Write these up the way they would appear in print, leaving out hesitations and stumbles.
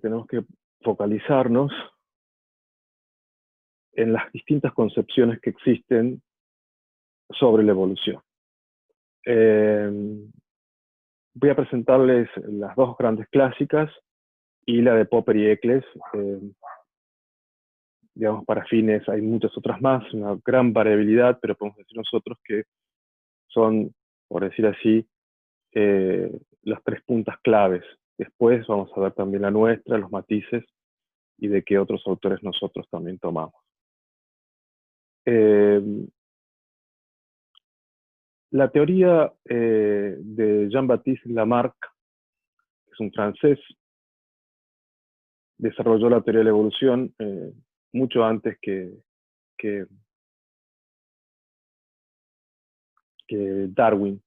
tenemos que focalizarnos en las distintas concepciones que existen sobre la evolución. Voy a presentarles las dos grandes clásicas y la de Popper y Eccles. Digamos, para fines hay muchas otras más, una gran variabilidad, pero podemos decir nosotros que son, por decir así, las tres puntas claves. Después vamos a ver también la nuestra, los matices y de qué otros autores nosotros también tomamos. La teoría de Jean-Baptiste Lamarck, que es un francés, desarrolló la teoría de la evolución mucho antes que Darwin.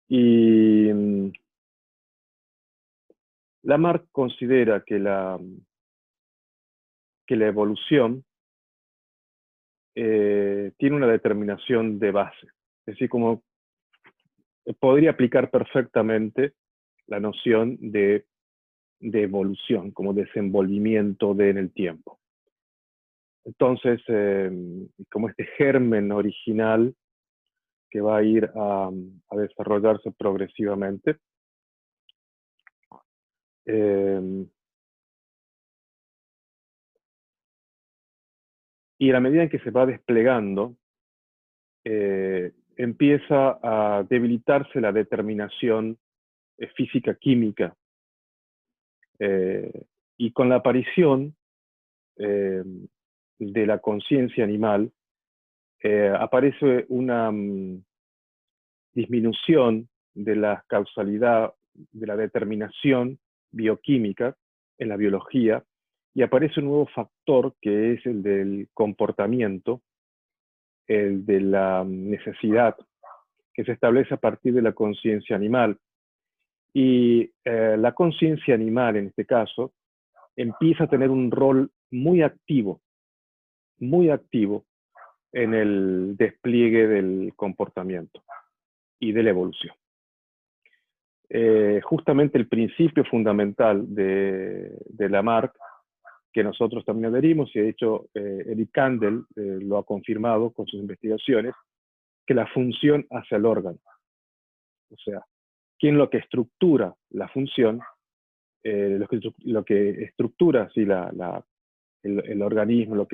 Y Lamarck considera que la evolución tiene una determinación de base. Es decir, como podría aplicar perfectamente la noción de evolución, como desenvolvimiento en el tiempo. Entonces, como este germen original que va a ir a desarrollarse progresivamente, y a la medida en que se va desplegando, empieza a debilitarse la determinación física-química. Y con la aparición de la conciencia animal, aparece una disminución de la causalidad, de la determinación bioquímica en la biología, y aparece un nuevo factor que es el del comportamiento, el de la necesidad, que se establece a partir de la conciencia animal. Y la conciencia animal, en este caso, empieza a tener un rol muy activo en el despliegue del comportamiento y de la evolución. Justamente el principio fundamental de Lamarck, que nosotros también adherimos, y de hecho Eric Kandel lo ha confirmado con sus investigaciones, que la función hace al órgano. O sea, ¿quién lo que estructura la función? Lo que estructura sí, el organismo, lo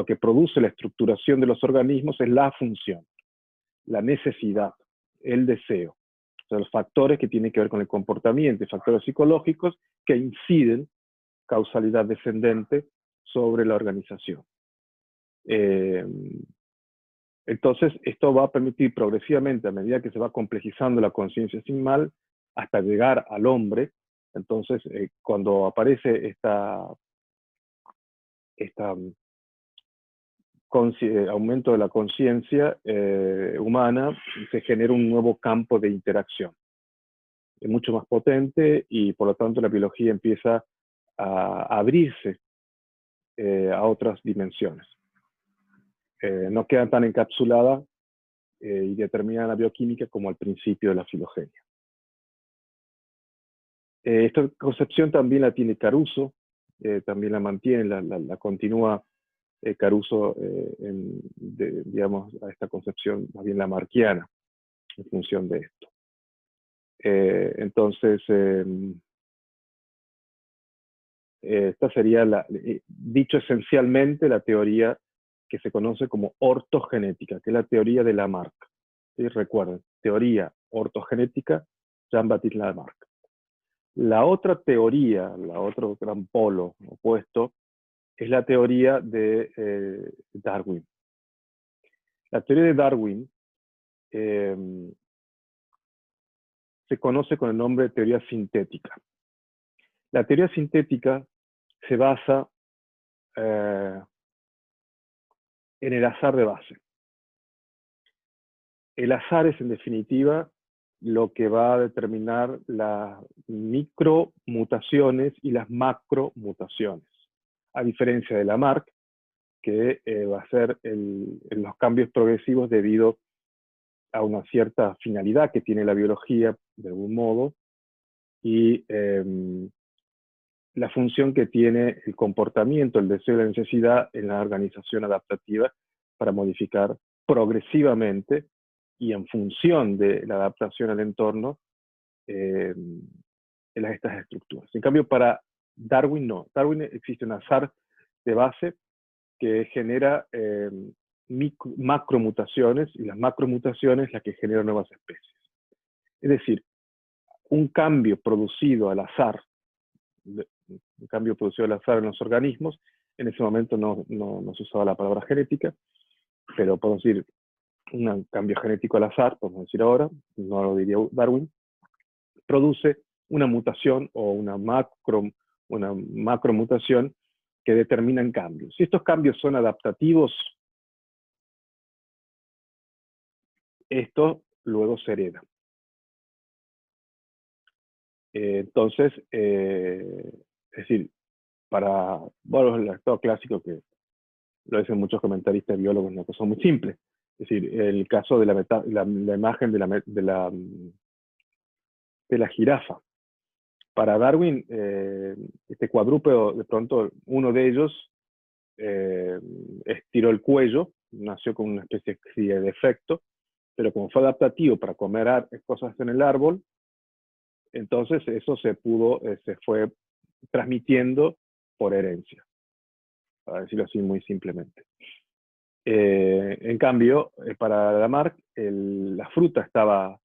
que produce la estructuración de los organismos es la función, la necesidad, el deseo. O sea, los factores que tienen que ver con el comportamiento, factores psicológicos que inciden, causalidad descendente, sobre la organización. Entonces, esto va a permitir progresivamente, a medida que se va complejizando la conciencia animal, hasta llegar al hombre. Entonces, cuando aparece aumento de la conciencia humana, se genera un nuevo campo de interacción. Es mucho más potente y, por lo tanto, la biología empieza a abrirse a otras dimensiones. No queda tan encapsulada y determinada la bioquímica como al principio de la filogenia. Esta concepción también la tiene Caruso, también la mantiene, la continúa Caruso, digamos, a esta concepción más bien lamarquiana, en función de esto. Entonces, esta sería, dicho esencialmente, la teoría que se conoce como ortogenética, que es la teoría de Lamarck. ¿Sí? Recuerden, teoría ortogenética, Jean-Baptiste Lamarck. La otra teoría, la otro gran polo opuesto, es la teoría de Darwin. La teoría de Darwin se conoce con el nombre de teoría sintética. La teoría sintética se basa en el azar de base. El azar es, en definitiva, lo que va a determinar las micromutaciones y las macromutaciones. A diferencia de Lamarck, que va a ser los cambios progresivos debido a una cierta finalidad que tiene la biología, de algún modo, y la función que tiene el comportamiento, el deseo y la necesidad en la organización adaptativa para modificar progresivamente y en función de la adaptación al entorno estas estructuras. En cambio, para Darwin no. Darwin existe un azar de base que genera macromutaciones, y las macromutaciones las que generan nuevas especies. Es decir, un cambio producido al azar, en los organismos, en ese momento no se usaba la palabra genética, pero podemos decir un cambio genético al azar, podemos decir ahora, no lo diría Darwin, produce una mutación o una macromutación que determinan cambios. Si estos cambios son adaptativos, esto luego se hereda. Entonces, es decir, bueno, el estado clásico que lo dicen muchos comentaristas biólogos, es una cosa muy simple. Es decir, el caso de la imagen de la jirafa. Para Darwin, este cuadrúpedo, de pronto, uno de ellos estiró el cuello, nació con una especie de defecto, pero como fue adaptativo para comer cosas en el árbol, entonces eso se fue transmitiendo por herencia, para decirlo así muy simplemente. En cambio, para Lamarck, la fruta estaba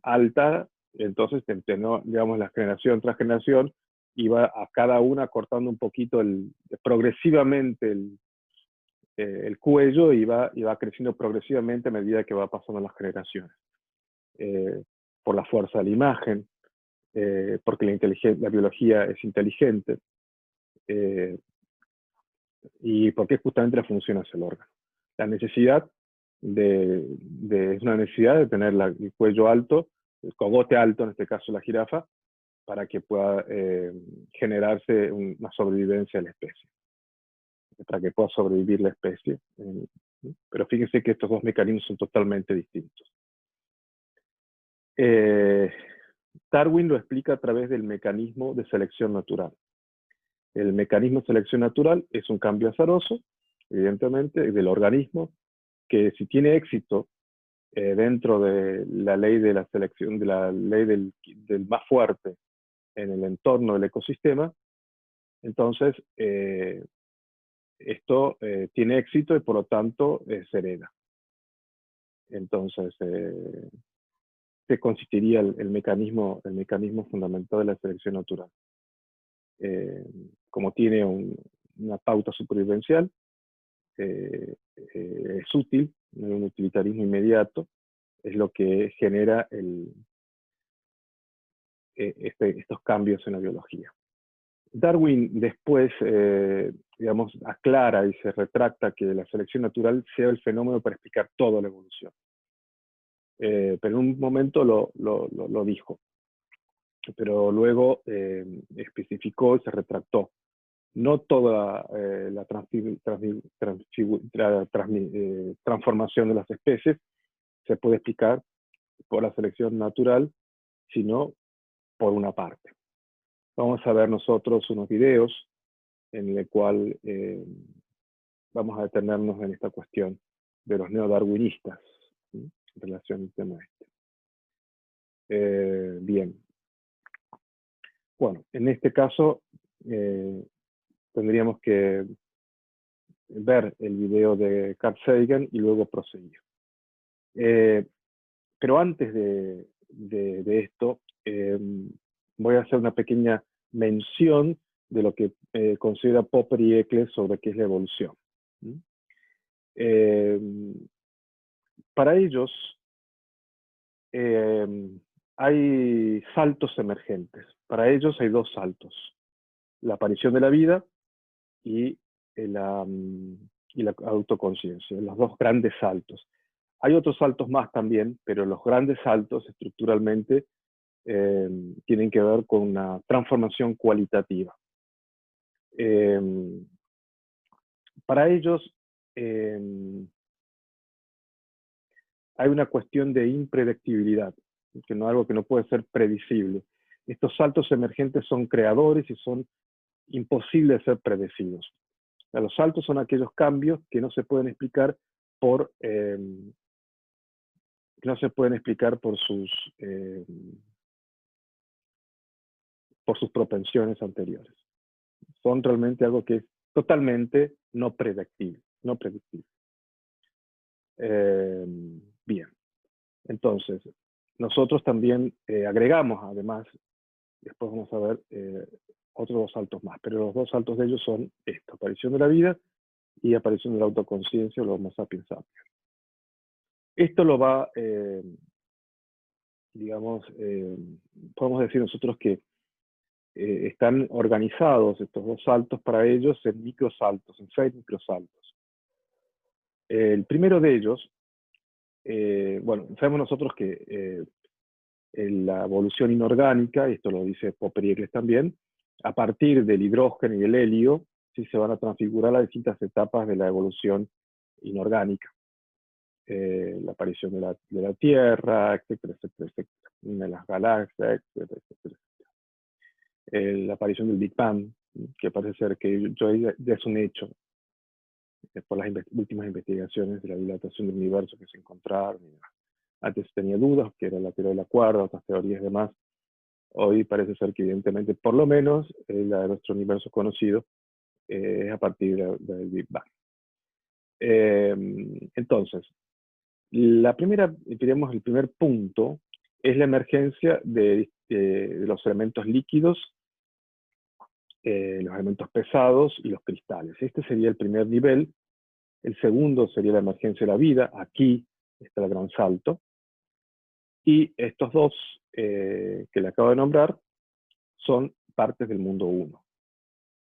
alta, entonces, digamos, la generación tras generación iba a cada una cortando un poquito progresivamente el cuello, iba creciendo progresivamente a medida que va pasando las generaciones. Por la fuerza de la imagen, porque la biología es inteligente, y porque justamente la función es el órgano. La necesidad es una necesidad de tener el cuello alto, el cogote alto, en este caso la jirafa, para que pueda generarse una sobrevivencia de la especie, para que pueda sobrevivir la especie. Pero fíjense que estos dos mecanismos son totalmente distintos. Darwin lo explica a través del mecanismo de selección natural. El mecanismo de selección natural es un cambio azaroso, evidentemente, del organismo, que si tiene éxito dentro de la ley de la selección, de la ley del más fuerte en el entorno del ecosistema, entonces esto tiene éxito y por lo tanto se hereda. Entonces, ¿qué consistiría el mecanismo fundamental de la selección natural? Como tiene una pauta supervivencial, es útil, no hay un utilitarismo inmediato, es lo que genera estos cambios en la biología. Darwin después, digamos, aclara y se retracta que la selección natural sea el fenómeno para explicar toda la evolución. Pero en un momento lo dijo. Pero luego especificó y se retractó. No toda la transformación de las especies se puede explicar por la selección natural, sino por una parte. Vamos a ver nosotros unos videos en el cual vamos a detenernos en esta cuestión de los neodarwinistas, ¿sí?, en relación al tema este. Bien. Bueno, en este caso tendríamos que ver el video de Carl Sagan y luego proseguir. Pero antes de esto, voy a hacer una pequeña mención de lo que considera Popper y Eccles sobre qué es la evolución. Para ellos, hay saltos emergentes. Para ellos hay dos saltos: la aparición de la vida y la autoconciencia, los dos grandes saltos. Hay otros saltos más también, pero los grandes saltos estructuralmente tienen que ver con una transformación cualitativa. Para ellos hay una cuestión de impredictibilidad. que no algo que no puede ser previsible. Estos saltos emergentes son creadores y son imposibles de ser predecidos. O sea, los saltos son aquellos cambios que no se pueden explicar por, eh, por sus propensiones anteriores. Son realmente algo que es totalmente no predictible. No predictible. Bien, entonces, nosotros también agregamos, además, después vamos a ver otros dos saltos más, pero los dos saltos de ellos son esto: aparición de la vida y aparición de la autoconciencia, o los Homo sapiens sapiens. Esto lo va, digamos, podemos decir nosotros que están organizados estos dos saltos para ellos en microsaltos, en 6 microsaltos. El primero de ellos, bueno, sabemos nosotros que en la evolución inorgánica, y esto lo dice Popper y Eccles también, a partir del hidrógeno y del helio, sí se van a transfigurar las distintas etapas de la evolución inorgánica. La aparición de la Tierra, etcétera, etcétera, etcétera, de las galaxias, etcétera, etcétera. La aparición del Big Bang, que parece ser que ya es un hecho por las últimas investigaciones de la dilatación del universo que se encontraron. Antes tenía dudas, que era la teoría de la cuerda, otras teorías y demás. Hoy parece ser que evidentemente, por lo menos, la de nuestro universo conocido es a partir del Big Bang. Entonces, el primer punto es la emergencia de los elementos líquidos, los elementos pesados y los cristales. Este sería el primer nivel. El segundo sería la emergencia de la vida. Aquí está el gran salto. Y estos dos que le acabo de nombrar son partes del mundo 1,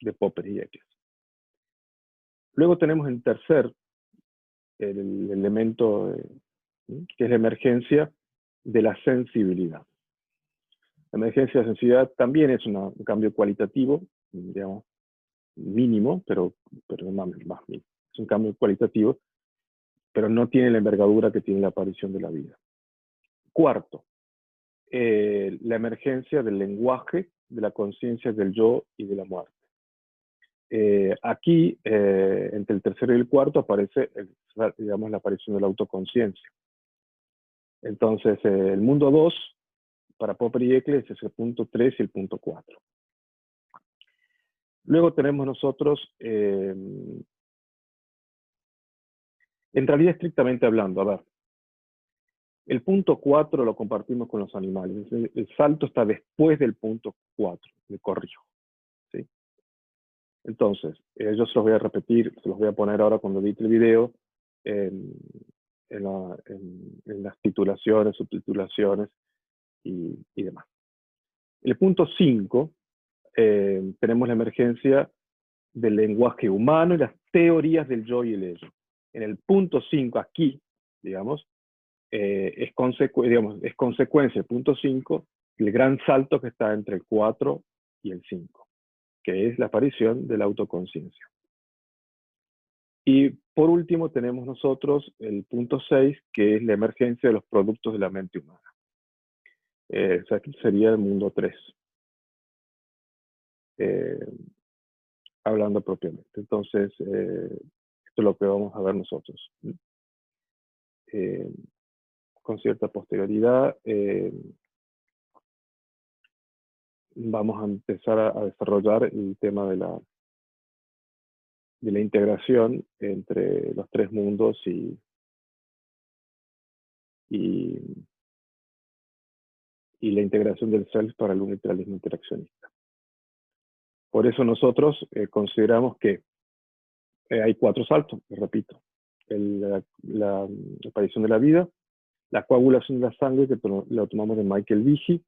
de Popper y Eccles. Luego tenemos en tercer el elemento que es la emergencia de la sensibilidad. La emergencia de la sensibilidad también es un cambio cualitativo, digamos, mínimo, pero más mínimo. Es un cambio cualitativo, pero no tiene la envergadura que tiene la aparición de la vida. Cuarto, la emergencia del lenguaje, de la conciencia del yo y de la muerte. Aquí, entre el tercero y el cuarto, aparece, digamos, la aparición de la autoconciencia. Entonces, el mundo 2, para Popper y Eccles, es el punto 3 y el punto 4. Luego tenemos nosotros, en realidad estrictamente hablando, a ver, el punto 4 lo compartimos con los animales. El salto está después del punto 4, me corrijo. ¿Sí? Entonces, yo se los voy a repetir, se los voy a poner ahora cuando edite el video, en las titulaciones, subtitulaciones y demás. El punto 5, tenemos la emergencia del lenguaje humano y las teorías del yo y el ello. En el punto 5, aquí, digamos, es consecuencia, el punto 5, el gran salto que está entre el 4 y el 5, que es la aparición de la autoconciencia. Y por último tenemos nosotros el punto 6, que es la emergencia de los productos de la mente humana. O sea, aquí sería el mundo 3. Hablando propiamente. Entonces, esto es lo que vamos a ver nosotros. Con cierta posterioridad, vamos a empezar a desarrollar el tema de la integración entre los tres mundos y la integración del self para el unilateralismo interaccionista. Por eso nosotros consideramos que hay 4 saltos, repito. La aparición de la vida, la coagulación de la sangre, que lo tomamos de Michael Behe,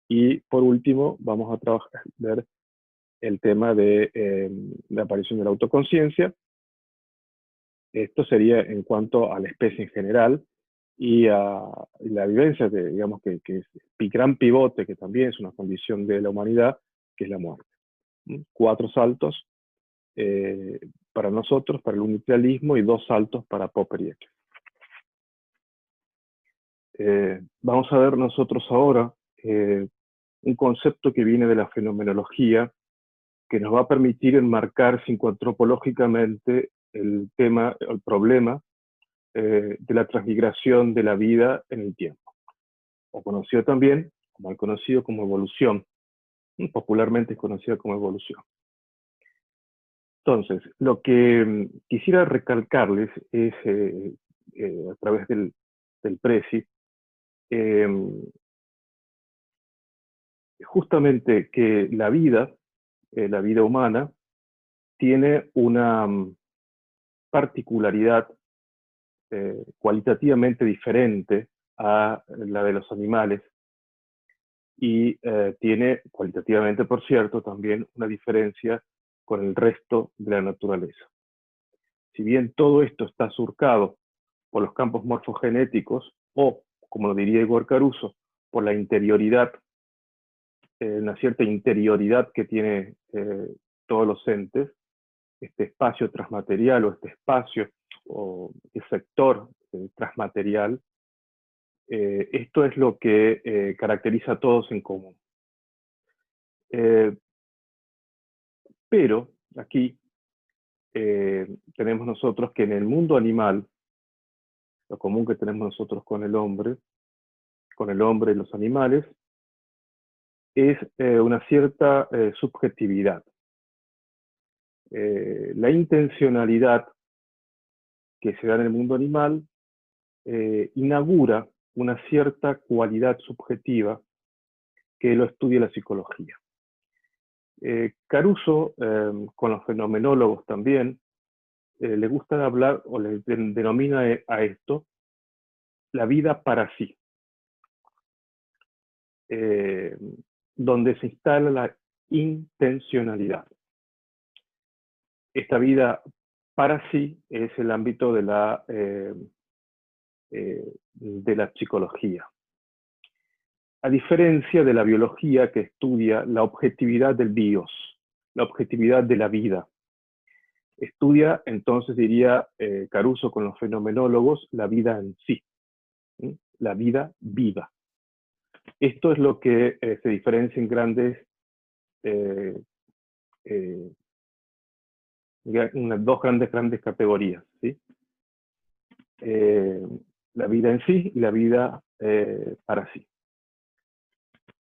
y por último vamos a ver el tema de la aparición de la autoconciencia. Esto sería en cuanto a la especie en general y a la vivencia de, digamos, que es el gran pivote, que también es una condición de la humanidad, que es la muerte. 4 saltos para nosotros, para el unilateralismo, y 2 saltos para Popper y Eccles. Vamos a ver nosotros ahora un concepto que viene de la fenomenología que nos va a permitir enmarcar psicoantropológicamente el tema, el problema de la transmigración de la vida en el tiempo, o conocido también, mal conocido como evolución, popularmente es conocido como evolución. Entonces, lo que quisiera recalcarles es, a través del Prezi, justamente que la vida humana, tiene una particularidad cualitativamente diferente a la de los animales y tiene cualitativamente, por cierto, también una diferencia con el resto de la naturaleza. Si bien todo esto está surcado por los campos morfogenéticos o, como lo diría Igor Caruso, por la interioridad, una cierta interioridad que tiene todos los entes, este espacio transmaterial o este espacio o el sector transmaterial, esto es lo que caracteriza a todos en común. Pero aquí tenemos nosotros que en el mundo animal, lo común que tenemos nosotros con el hombre y los animales, es una cierta subjetividad. La intencionalidad que se da en el mundo animal inaugura una cierta cualidad subjetiva que lo estudia la psicología. Caruso, con los fenomenólogos también, le gusta hablar o le denomina a esto la vida para sí, donde se instala la intencionalidad. Esta vida para sí es el ámbito de la psicología. A diferencia de la biología que estudia la objetividad del bios, la objetividad de la vida. Estudia, entonces diría Caruso con los fenomenólogos, la vida en sí, ¿sí? La vida viva. Esto es lo que se diferencia en dos grandes categorías, ¿sí? La vida en sí y la vida para sí.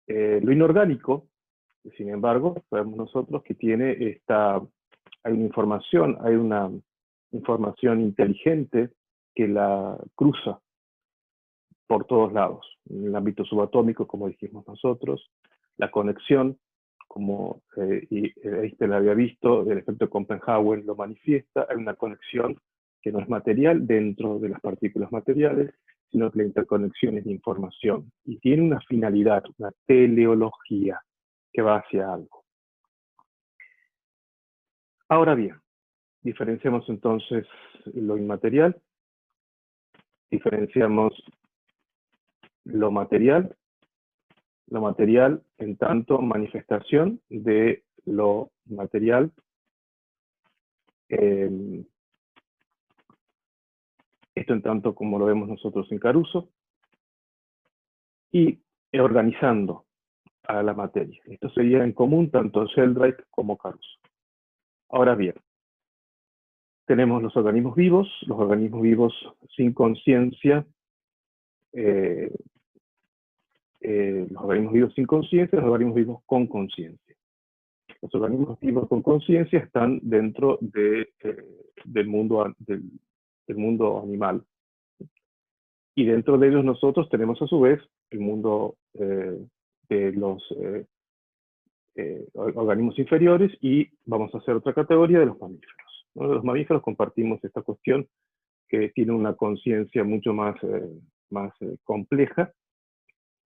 Lo inorgánico, sin embargo, sabemos nosotros que tiene hay una información inteligente que la cruza por todos lados. En el ámbito subatómico, como dijimos nosotros, la conexión, como Einstein había visto, el efecto Copenhagen lo manifiesta, hay una conexión que no es material dentro de las partículas materiales, sino que la interconexión es de información y tiene una finalidad, una teleología que va hacia algo. Ahora bien, diferenciamos entonces lo inmaterial, diferenciamos lo material en tanto manifestación de lo material, esto en tanto como lo vemos nosotros en Caruso, y organizando a la materia. Esto sería en común tanto Sheldrake como Caruso. Ahora bien, tenemos los organismos vivos sin conciencia, los organismos vivos sin conciencia, los organismos vivos con conciencia. Los organismos vivos con conciencia están dentro del mundo animal. Y dentro de ellos nosotros tenemos a su vez el mundo de los organismos inferiores y vamos a hacer otra categoría de los mamíferos. ¿No? Los mamíferos compartimos esta cuestión que tiene una conciencia mucho más compleja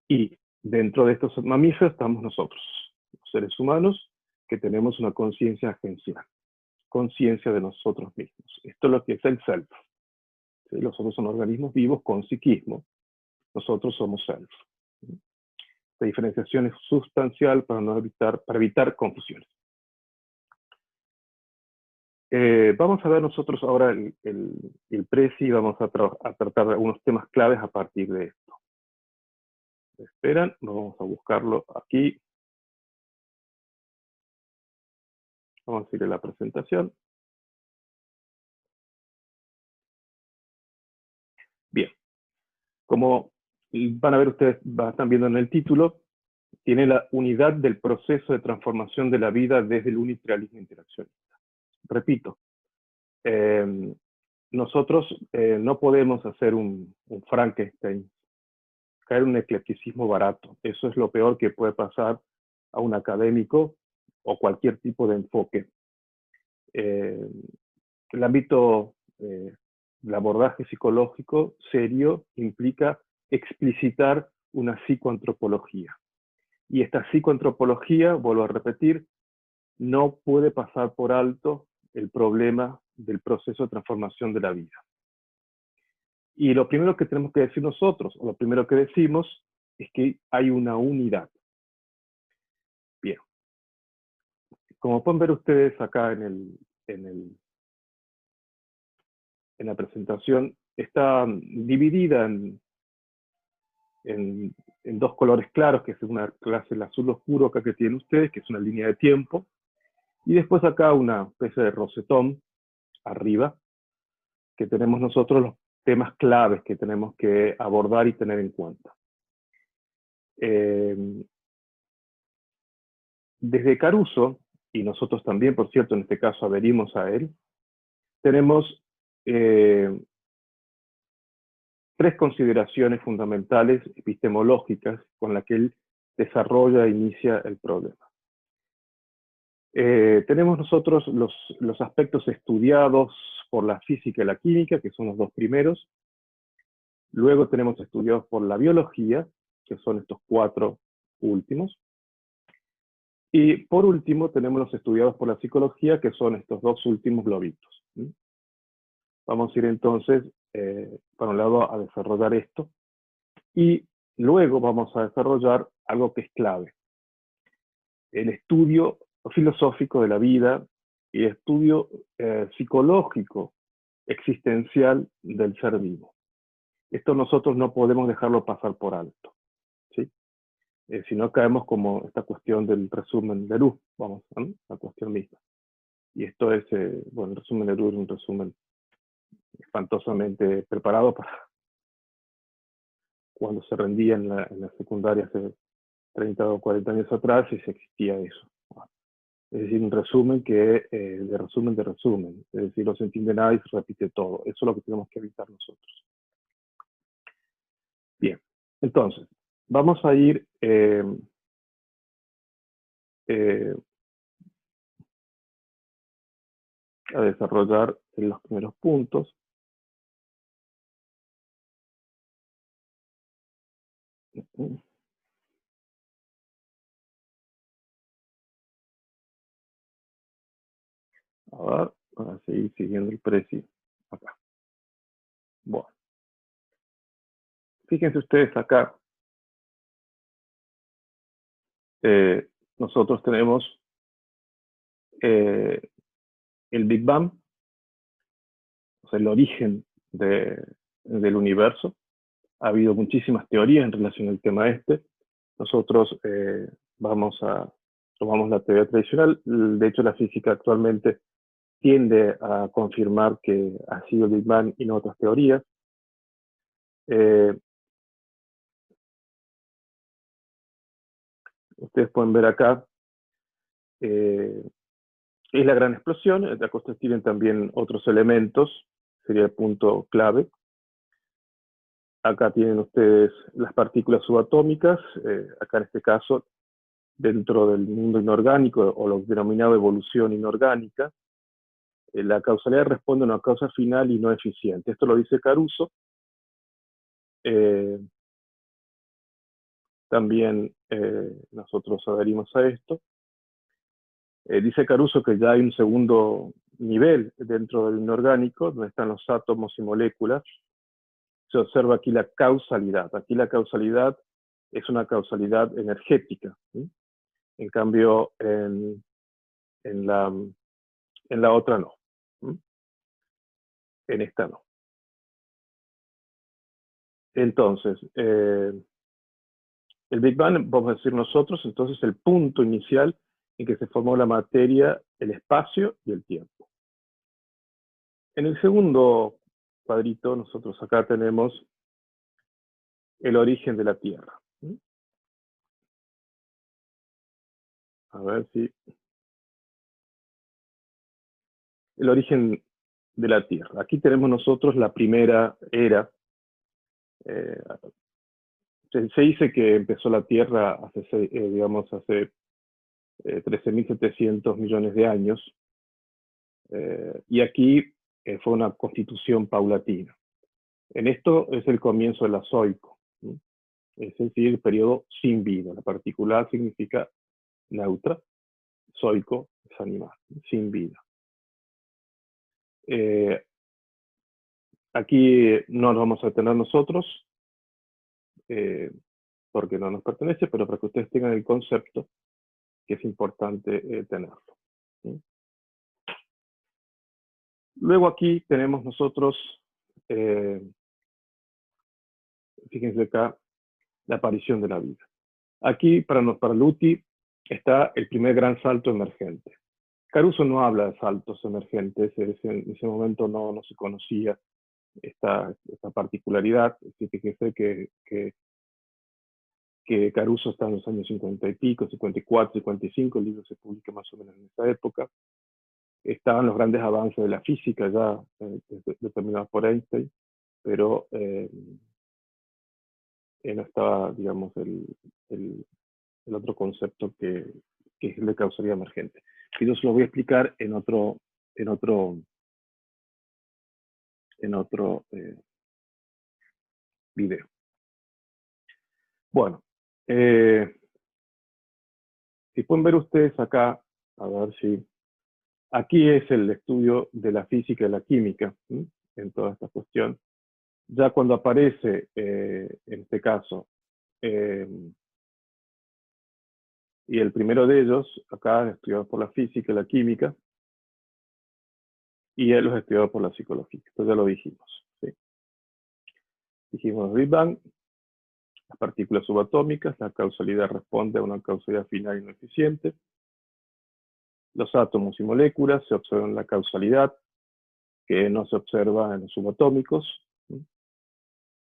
y dentro de estos mamíferos estamos nosotros, los seres humanos, que tenemos una conciencia agencial, conciencia de nosotros mismos. Esto es lo que es el self. ¿Sí? Los otros son organismos vivos con psiquismo. Nosotros somos self. La diferenciación es sustancial para evitar confusiones. Vamos a ver nosotros ahora el Prezi y vamos a tratar algunos temas claves a partir de esto. esperan, vamos a buscarlo aquí. Vamos a ir a la presentación. Bien, como van a ver ustedes, están viendo en el título, tiene la unidad del proceso de transformación de la vida desde el unilateralismo interaccionista. Repito, nosotros no podemos hacer un Frankenstein, caer en un eclecticismo barato. Eso es lo peor que puede pasar a un académico o cualquier tipo de enfoque. El ámbito del abordaje psicológico serio implica explicitar una psicoantropología. Y esta psicoantropología, vuelvo a repetir, no puede pasar por alto el problema del proceso de transformación de la vida. Y lo primero que tenemos que decir nosotros, o lo primero que decimos, es que hay una unidad. Bien. Como pueden ver ustedes acá en la presentación, está dividida en dos colores claros, que es una clase, el azul oscuro acá que tienen ustedes, que es una línea de tiempo, y después acá una especie de rosetón arriba, que tenemos nosotros los temas claves que tenemos que abordar y tener en cuenta. Desde Caruso, y nosotros también, por cierto, en este caso adherimos a él, tenemos tres consideraciones fundamentales epistemológicas con las que él desarrolla e inicia el problema. Tenemos nosotros los aspectos estudiados por la física y la química, que son los dos primeros. Luego tenemos estudiados por la biología, que son estos cuatro últimos. Y por último tenemos los estudiados por la psicología, que son estos dos últimos globitos. Vamos a ir entonces, por un lado, a desarrollar esto. Y luego vamos a desarrollar algo que es clave. El estudio filosófico de la vida y estudio psicológico existencial del ser vivo. Esto nosotros no podemos dejarlo pasar por alto, ¿sí? Si no caemos como esta cuestión del resumen de Leroux, vamos, ¿no? La cuestión misma. Y esto es, bueno, el resumen de Leroux es un resumen espantosamente preparado para cuando se rendía en la secundaria hace 30 o 40 años atrás y se existía eso. Es decir, un resumen que de resumen de resumen. Es decir, no se entiende nada y se repite todo. Eso es lo que tenemos que evitar nosotros. Bien, entonces, vamos a ir a desarrollar los primeros puntos. A ver, para seguir siguiendo el precio acá. Bueno, fíjense ustedes acá. Nosotros tenemos el Big Bang, o sea, el origen del universo. Ha habido muchísimas teorías en relación al tema este. Nosotros tomamos la teoría tradicional. De hecho, la física actualmente tiende a confirmar que ha sido el Big Bang y no otras teorías. Ustedes pueden ver acá, es la gran explosión. Acá ustedes tienen también otros elementos, sería el punto clave. Acá tienen ustedes las partículas subatómicas, acá en este caso, dentro del mundo inorgánico, o lo denominado evolución inorgánica. La causalidad responde a una causa final y no eficiente. Esto lo dice Caruso. También nosotros adherimos a esto. Dice Caruso que ya hay un segundo nivel dentro del inorgánico, donde están los átomos y moléculas. Se observa aquí la causalidad. Aquí la causalidad es una causalidad energética. ¿Sí? En cambio, en la otra no. ¿Sí? En esta no. Entonces, El Big Bang, vamos a decir nosotros, entonces el punto inicial en que se formó la materia, el espacio y el tiempo. En el segundo cuadrito, nosotros acá tenemos el origen de la Tierra. A ver si... El origen de la Tierra. Aquí tenemos nosotros la primera era. Se dice que empezó la Tierra hace 13.700 millones de años. Y aquí fue una constitución paulatina. En esto es el comienzo del Azoico, ¿sí? Es decir, el periodo sin vida. La partícula significa neutra, zoico es animal, sin vida. Aquí no nos vamos a detener nosotros, porque no nos pertenece, pero para que ustedes tengan el concepto, que es importante tenerlo, ¿sí? Luego aquí tenemos nosotros, fíjense acá, la aparición de la vida. Aquí, para Luti, está el primer gran salto emergente. Caruso no habla de saltos emergentes, en ese momento no se conocía esta particularidad. Fíjense que Caruso está en los años 50 y pico, 54, 55, el libro se publica más o menos en esa época. Estaban los grandes avances de la física ya determinados por Einstein, pero no estaba, digamos, el otro concepto que es el de causalidad emergente. Y yo se lo voy a explicar en otro video. Bueno, si pueden ver ustedes acá, a ver si... Aquí es el estudio de la física y la química, ¿sí? En toda esta cuestión. Ya cuando aparece, en este caso, y el primero de ellos, acá estudiado por la física y la química, y él los estudiado por la psicología. Esto ya lo dijimos, ¿sí? Dijimos Big Bang, las partículas subatómicas, la causalidad responde a una causalidad final y no eficiente. Los átomos y moléculas se observan la causalidad, que no se observa en los subatómicos.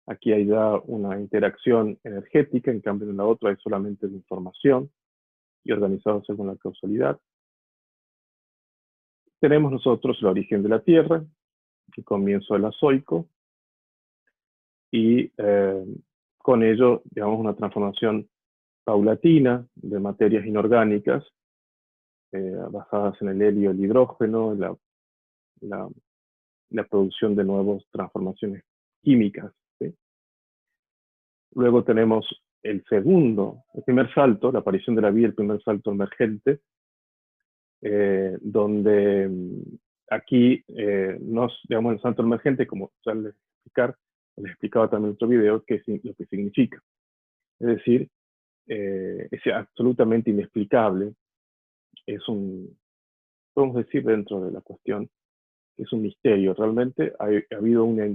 Aquí hay ya una interacción energética, en cambio en la otra hay solamente la información y organizado según la causalidad. Tenemos nosotros el origen de la Tierra, el comienzo del Azoico, y con ello, digamos, una transformación paulatina de materias inorgánicas basadas en el helio y el hidrógeno, la producción de nuevas transformaciones químicas, ¿sí? Luego tenemos el primer salto, la aparición de la vida, el primer salto emergente, donde aquí, digamos, el salto emergente, como ya les explicaba también en otro video, lo que significa. Es decir, es absolutamente inexplicable, podemos decir dentro de la cuestión, es un misterio. Realmente ha habido una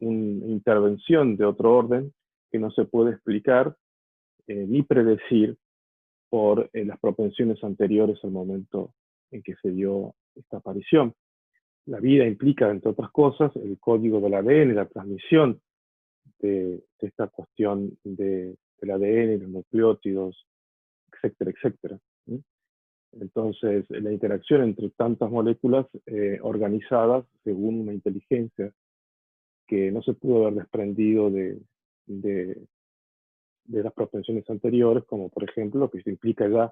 intervención de otro orden que no se puede explicar ni predecir por las propensiones anteriores al momento en que se dio esta aparición. La vida implica, entre otras cosas, el código del ADN, la transmisión de esta cuestión del ADN, los nucleótidos, etcétera, etcétera, ¿sí? Entonces, la interacción entre tantas moléculas organizadas según una inteligencia que no se pudo haber desprendido de las propensiones anteriores, como por ejemplo lo que se implica ya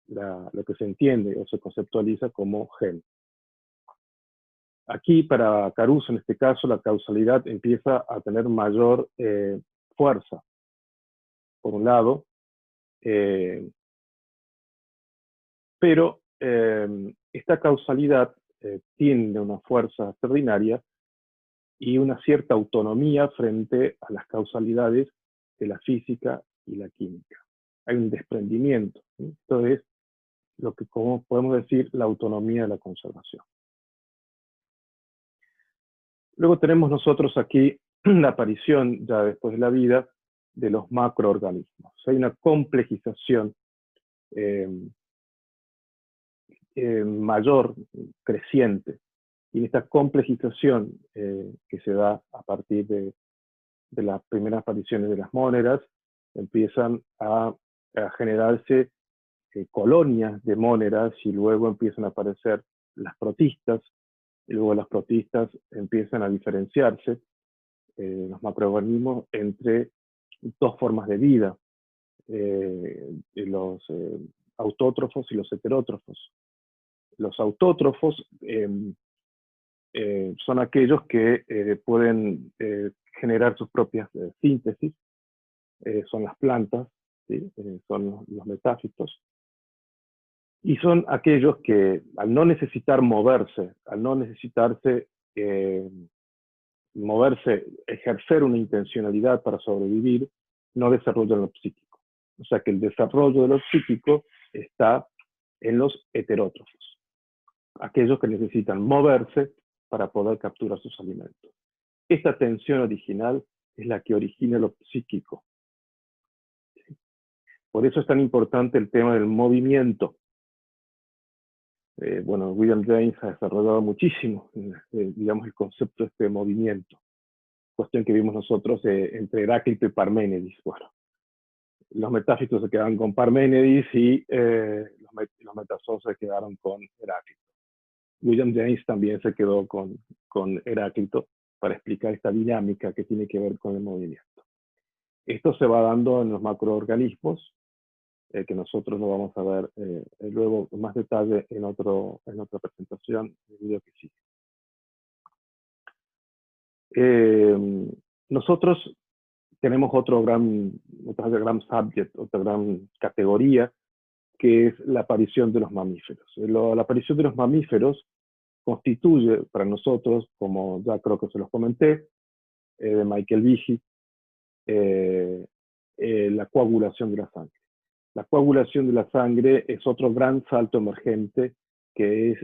lo que se entiende o se conceptualiza como gen. Aquí, para Caruso, en este caso, la causalidad empieza a tener mayor fuerza. Por un lado, pero esta causalidad tiene una fuerza extraordinaria y una cierta autonomía frente a las causalidades de la física y la química. Hay un desprendimiento, ¿sí? Esto es lo que, como podemos decir, la autonomía de la conservación. Luego tenemos nosotros aquí la aparición, ya después de la vida, de los macroorganismos. Hay una complejización mayor, creciente, y en esta complejización que se da a partir de las primeras apariciones de las móneras, empiezan a generarse colonias de móneras, y luego empiezan a aparecer las protistas, y luego las protistas empiezan a diferenciarse, los macroorganismos, entre dos formas de vida, los autótrofos y los heterótrofos. Los autótrofos son aquellos que pueden generar sus propias síntesis, son las plantas, ¿sí? Son los metáfitos, y son aquellos que, al no necesitar moverse, al no necesitarse ejercer una intencionalidad para sobrevivir, no desarrollan lo psíquico. O sea que el desarrollo de lo psíquico está en los heterótrofos, aquellos que necesitan moverse para poder capturar sus alimentos. Esta tensión original es la que origina lo psíquico. Por eso es tan importante el tema del movimiento. Bueno, William James ha desarrollado muchísimo, digamos, el concepto de movimiento. Cuestión que vimos nosotros entre Heráclito y Parménides. Bueno, los metáfitos se quedaron con Parménides y los metazoos se quedaron con Heráclito. William James también se quedó con Heráclito para explicar esta dinámica que tiene que ver con el movimiento. Esto se va dando en los macroorganismos, que nosotros lo vamos a ver luego con más detalle en otra presentación, en el video que sigue. Nosotros tenemos otro gran subject, otra gran categoría, que es la aparición de los mamíferos. La aparición de los mamíferos constituye para nosotros, como ya creo que se los comenté, de Michael Behe, la coagulación de la sangre. La coagulación de la sangre es otro gran salto emergente que es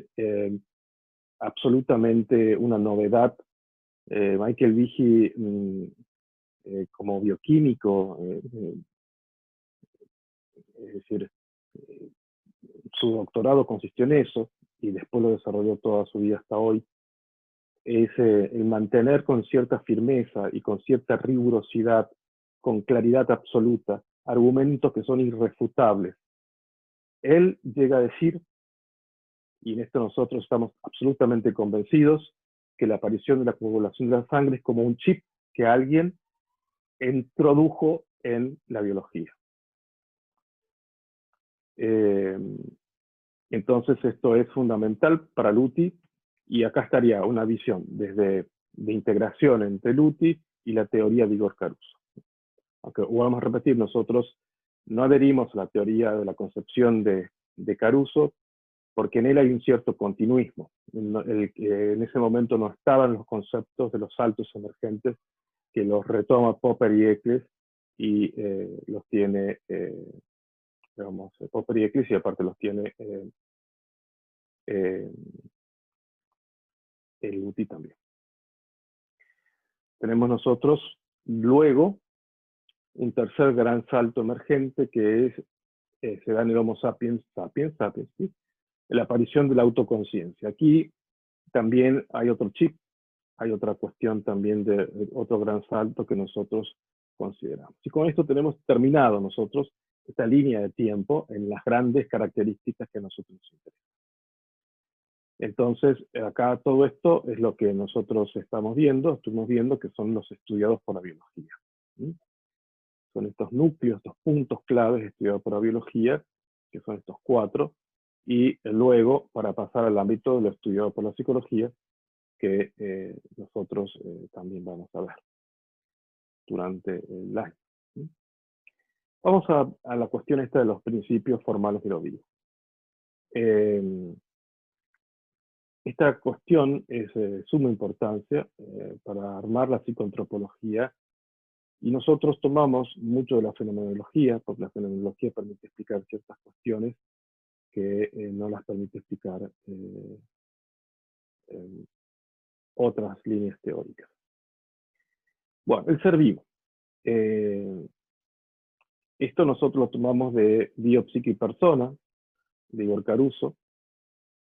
absolutamente una novedad. Michael Behe, como bioquímico, es decir, su doctorado consistió en eso, y después lo desarrolló toda su vida hasta hoy, es el mantener con cierta firmeza y con cierta rigurosidad, con claridad absoluta, argumentos que son irrefutables. Él llega a decir, y en esto nosotros estamos absolutamente convencidos, que la aparición de la coagulación de la sangre es como un chip que alguien introdujo en la biología. Entonces esto es fundamental para Luti, y acá estaría una visión de integración entre Luti y la teoría de Igor Caruso. Aunque vamos a repetir, nosotros no adherimos a la teoría de la concepción de Caruso, porque en él hay un cierto continuismo. En ese momento no estaban los conceptos de los saltos emergentes, que los retoma Popper y Eccles, y los tiene, digamos, Popper y Eccles, y aparte los tiene el UTI también. Tenemos nosotros luego un tercer gran salto emergente, que es, se da en el Homo sapiens, ¿sí? La aparición de la autoconciencia. Aquí también hay otro chip, hay otra cuestión también de otro gran salto que nosotros consideramos. Y con esto tenemos terminado nosotros esta línea de tiempo en las grandes características que a nosotros nos interesan. Entonces, acá todo esto es lo que nosotros estuvimos viendo que son los estudiados por la biología. ¿Sí? Son estos núcleos, estos puntos claves estudiados por la biología, que son estos 4, y luego, para pasar al ámbito de lo estudiado por la psicología, que nosotros también vamos a ver durante el año. ¿Sí? Vamos a la cuestión esta de los principios formales de lo vivo. Esta cuestión es de suma importancia para armar la psicoantropología, y nosotros tomamos mucho de la fenomenología, porque la fenomenología permite explicar ciertas cuestiones que no las permite explicar otras líneas teóricas. Bueno, el ser vivo. Esto nosotros lo tomamos de Biopsique y Persona, de Igor Caruso,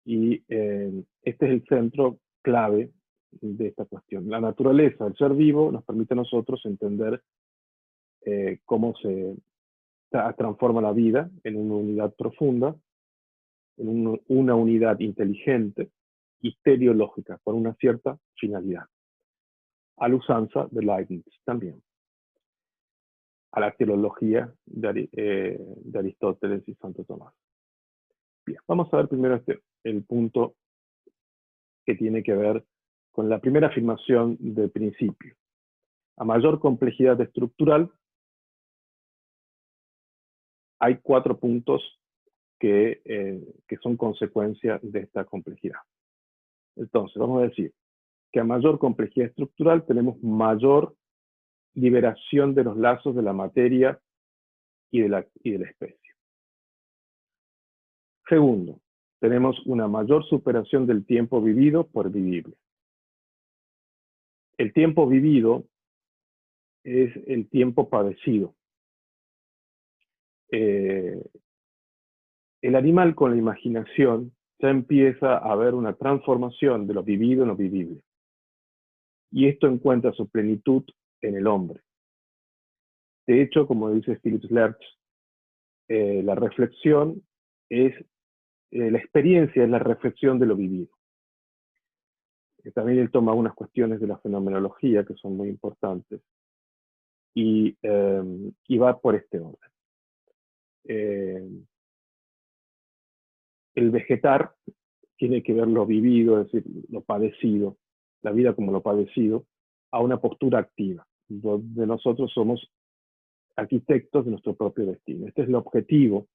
y este es el centro clave de esta cuestión. La naturaleza del ser vivo nos permite a nosotros entender cómo se transforma la vida en una unidad profunda, en una unidad inteligente y teleológica, con una cierta finalidad. A la usanza de Leibniz también. A la teleología de Aristóteles y Santo Tomás. Bien, vamos a ver primero el punto que tiene que ver con la primera afirmación de principio. A mayor complejidad estructural, hay 4 puntos que son consecuencia de esta complejidad. Entonces, vamos a decir que a mayor complejidad estructural tenemos mayor liberación de los lazos de la materia y de la especie. Segundo, tenemos una mayor superación del tiempo vivido por vivible. El tiempo vivido es el tiempo padecido. El animal con la imaginación ya empieza a ver una transformación de lo vivido en lo vivible. Y esto encuentra su plenitud en el hombre. De hecho, como dice Philip Lerch, la reflexión es, la experiencia es la reflexión de lo vivido. También él toma unas cuestiones de la fenomenología que son muy importantes y va por este orden. El vegetar tiene que ver lo vivido, es decir, lo padecido, la vida como lo padecido, a una postura activa, donde nosotros somos arquitectos de nuestro propio destino. Este es el objetivo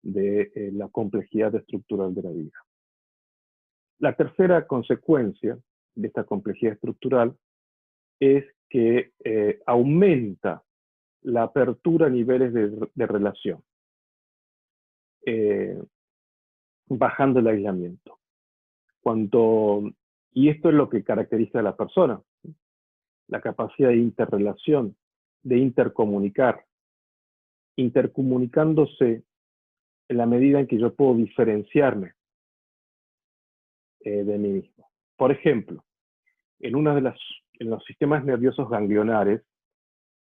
de la complejidad estructural de la vida. La tercera consecuencia de esta complejidad estructural es que aumenta la apertura a niveles de relación, bajando el aislamiento. Y esto es lo que caracteriza a la persona, la capacidad de interrelación, de intercomunicar, intercomunicándose en la medida en que yo puedo diferenciarme de mí mismo. Por ejemplo, en los sistemas nerviosos ganglionares,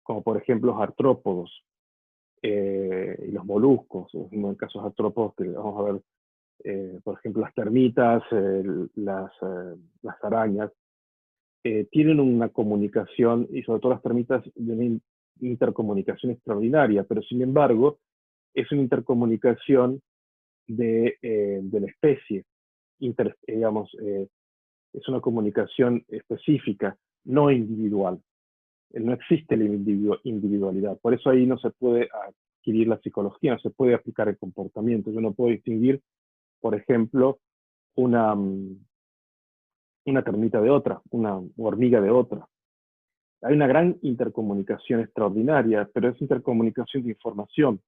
como por ejemplo los artrópodos y los moluscos, o en casos artrópodos que vamos a ver, por ejemplo las termitas, las arañas, tienen una comunicación, y sobre todo las termitas, de una intercomunicación extraordinaria, pero sin embargo es una intercomunicación de la especie, es una comunicación específica, no individual. No existe la individualidad. Por eso ahí no se puede adquirir la psicología, no se puede aplicar el comportamiento. Yo no puedo distinguir, por ejemplo, una termita de otra, una hormiga de otra. Hay una gran intercomunicación extraordinaria, pero es intercomunicación de información,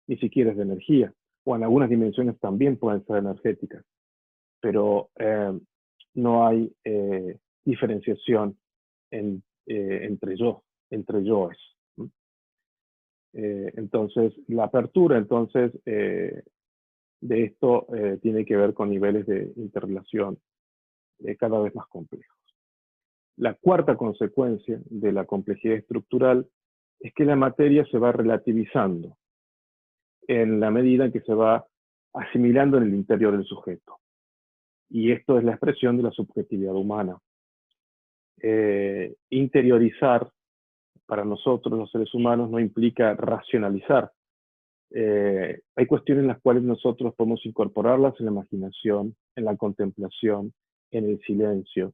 ni siquiera es de energía, o en algunas dimensiones también pueden ser energéticas, pero no hay diferenciación entre yoes. Entonces, la apertura de esto tiene que ver con niveles de interrelación cada vez más complejos. La cuarta consecuencia de la complejidad estructural es que la materia se va relativizando en la medida en que se va asimilando en el interior del sujeto. Y esto es la expresión de la subjetividad humana. Interiorizar para nosotros los seres humanos no implica racionalizar. Hay cuestiones en las cuales nosotros podemos incorporarlas en la imaginación, en la contemplación, en el silencio,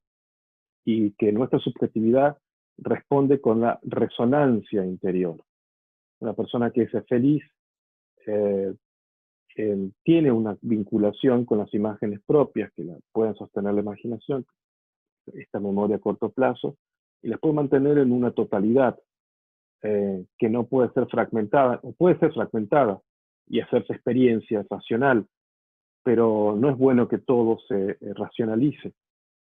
y que nuestra subjetividad responde con la resonancia interior. Una persona que es feliz tiene una vinculación con las imágenes propias que pueden sostener la imaginación, esta memoria a corto plazo, y las puede mantener en una totalidad que no puede ser fragmentada, o puede ser fragmentada y hacerse experiencia racional, pero no es bueno que todo se racionalice,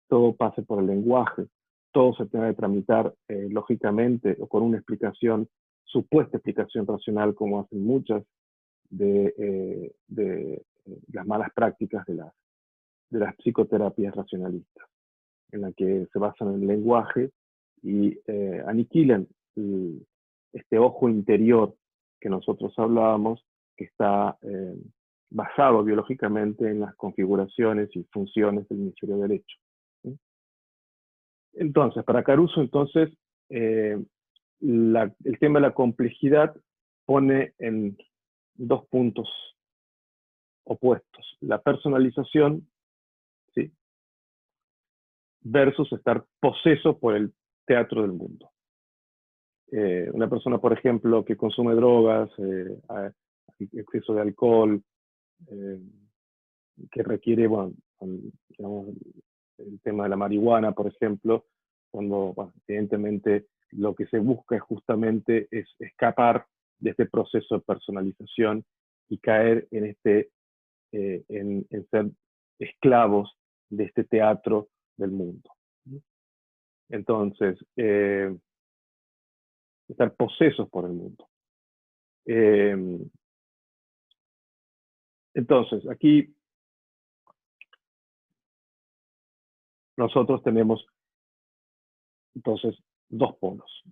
todo pase por el lenguaje, todo se tenga que tramitar lógicamente o con una explicación supuesta explicación racional, como hacen muchas de las malas prácticas de las psicoterapias racionalistas, en la que se basan en el lenguaje y aniquilan este ojo interior que nosotros hablábamos, que está basado biológicamente en las configuraciones y funciones del hemisferio derecho. ¿Sí? Entonces, para Caruso, entonces, el tema de la complejidad pone en dos puntos opuestos: la personalización, ¿sí?, versus estar poseso por el teatro del mundo. Una persona, por ejemplo, que consume drogas, exceso de alcohol, que requiere, bueno, digamos, el tema de la marihuana, por ejemplo, cuando, bueno, evidentemente lo que se busca es justamente escapar de este proceso de personalización y caer en ser esclavos de este teatro del mundo. Entonces, estar posesos por el mundo. Entonces, aquí nosotros tenemos entonces dos polos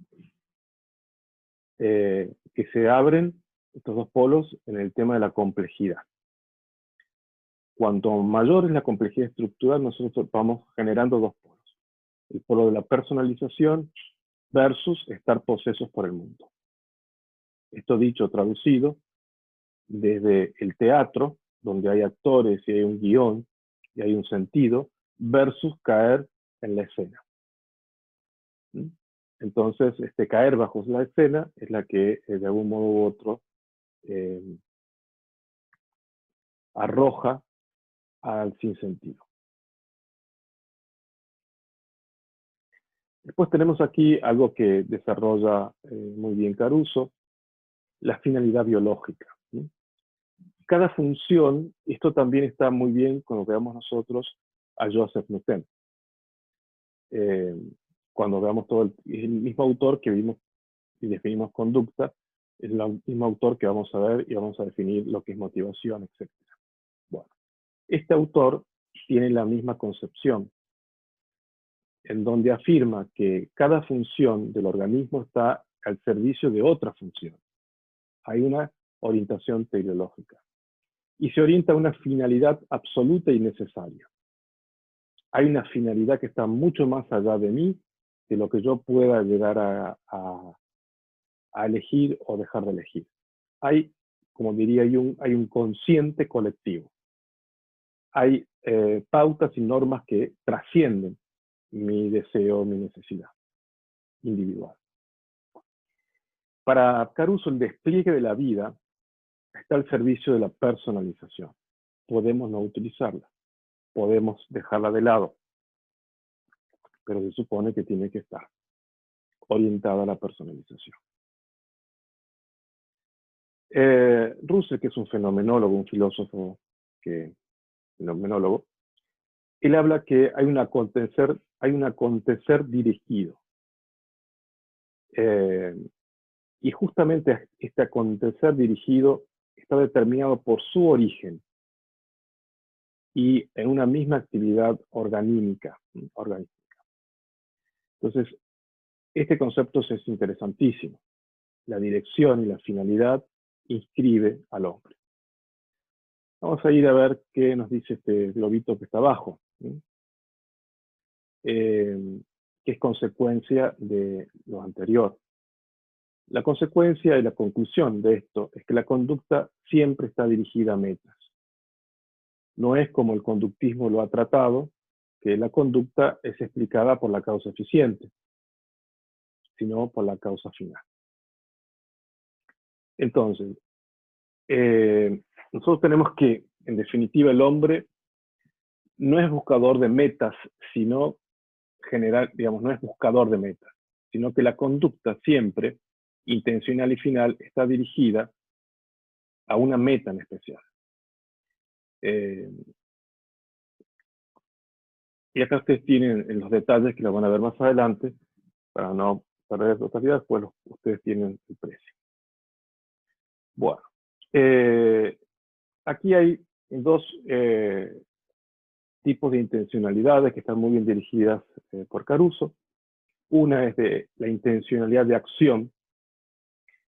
que se abren, estos dos polos, en el tema de la complejidad. Cuanto mayor es la complejidad estructural, nosotros vamos generando dos polos: el polo de la personalización versus estar posesos por el mundo. Esto dicho, traducido, desde el teatro, donde hay actores y hay un guión y hay un sentido, versus caer en la escena. Entonces, caer bajo la escena es la que, de algún modo u otro, arroja al sinsentido. Después tenemos aquí algo que desarrolla muy bien Caruso: la finalidad biológica. ¿Sí? Cada función, esto también está muy bien cuando veamos nosotros a Joseph Nutten. Cuando veamos el mismo autor que vimos y definimos conducta, es el mismo autor que vamos a ver y vamos a definir lo que es motivación, etc. Bueno, este autor tiene la misma concepción, en donde afirma que cada función del organismo está al servicio de otra función. Hay una orientación teleológica. Y se orienta a una finalidad absoluta y necesaria. Hay una finalidad que está mucho más allá de mí, de lo que yo pueda llegar a elegir o dejar de elegir. Hay, como diría Jung, hay un consciente colectivo. Hay pautas y normas que trascienden mi deseo, mi necesidad individual. Para Caruso, el despliegue de la vida está al servicio de la personalización. Podemos no utilizarla, podemos dejarla de lado, pero se supone que tiene que estar orientada a la personalización. Russell, que es un fenomenólogo, un filósofo fenomenólogo, él habla que hay un acontecer dirigido. Y justamente este acontecer dirigido está determinado por su origen y en una misma actividad organística. Entonces, este concepto es interesantísimo. La dirección y la finalidad inscribe al hombre. Vamos a ir a ver qué nos dice este globito que está abajo, que es consecuencia de lo anterior. La consecuencia y la conclusión de esto es que la conducta siempre está dirigida a metas. No es como el conductismo lo ha tratado, que la conducta es explicada por la causa eficiente, sino por la causa final. Entonces, nosotros tenemos que, en definitiva, el hombre no es buscador de metas, sino no es buscador de metas, sino que la conducta siempre, intencional y final, está dirigida a una meta en especial. Y acá ustedes tienen los detalles que lo van a ver más adelante, para no para la totalidad, pues ustedes tienen el precio. Bueno, aquí hay dos tipos de intencionalidades que están muy bien dirigidas por Caruso. Una es de la intencionalidad de acción.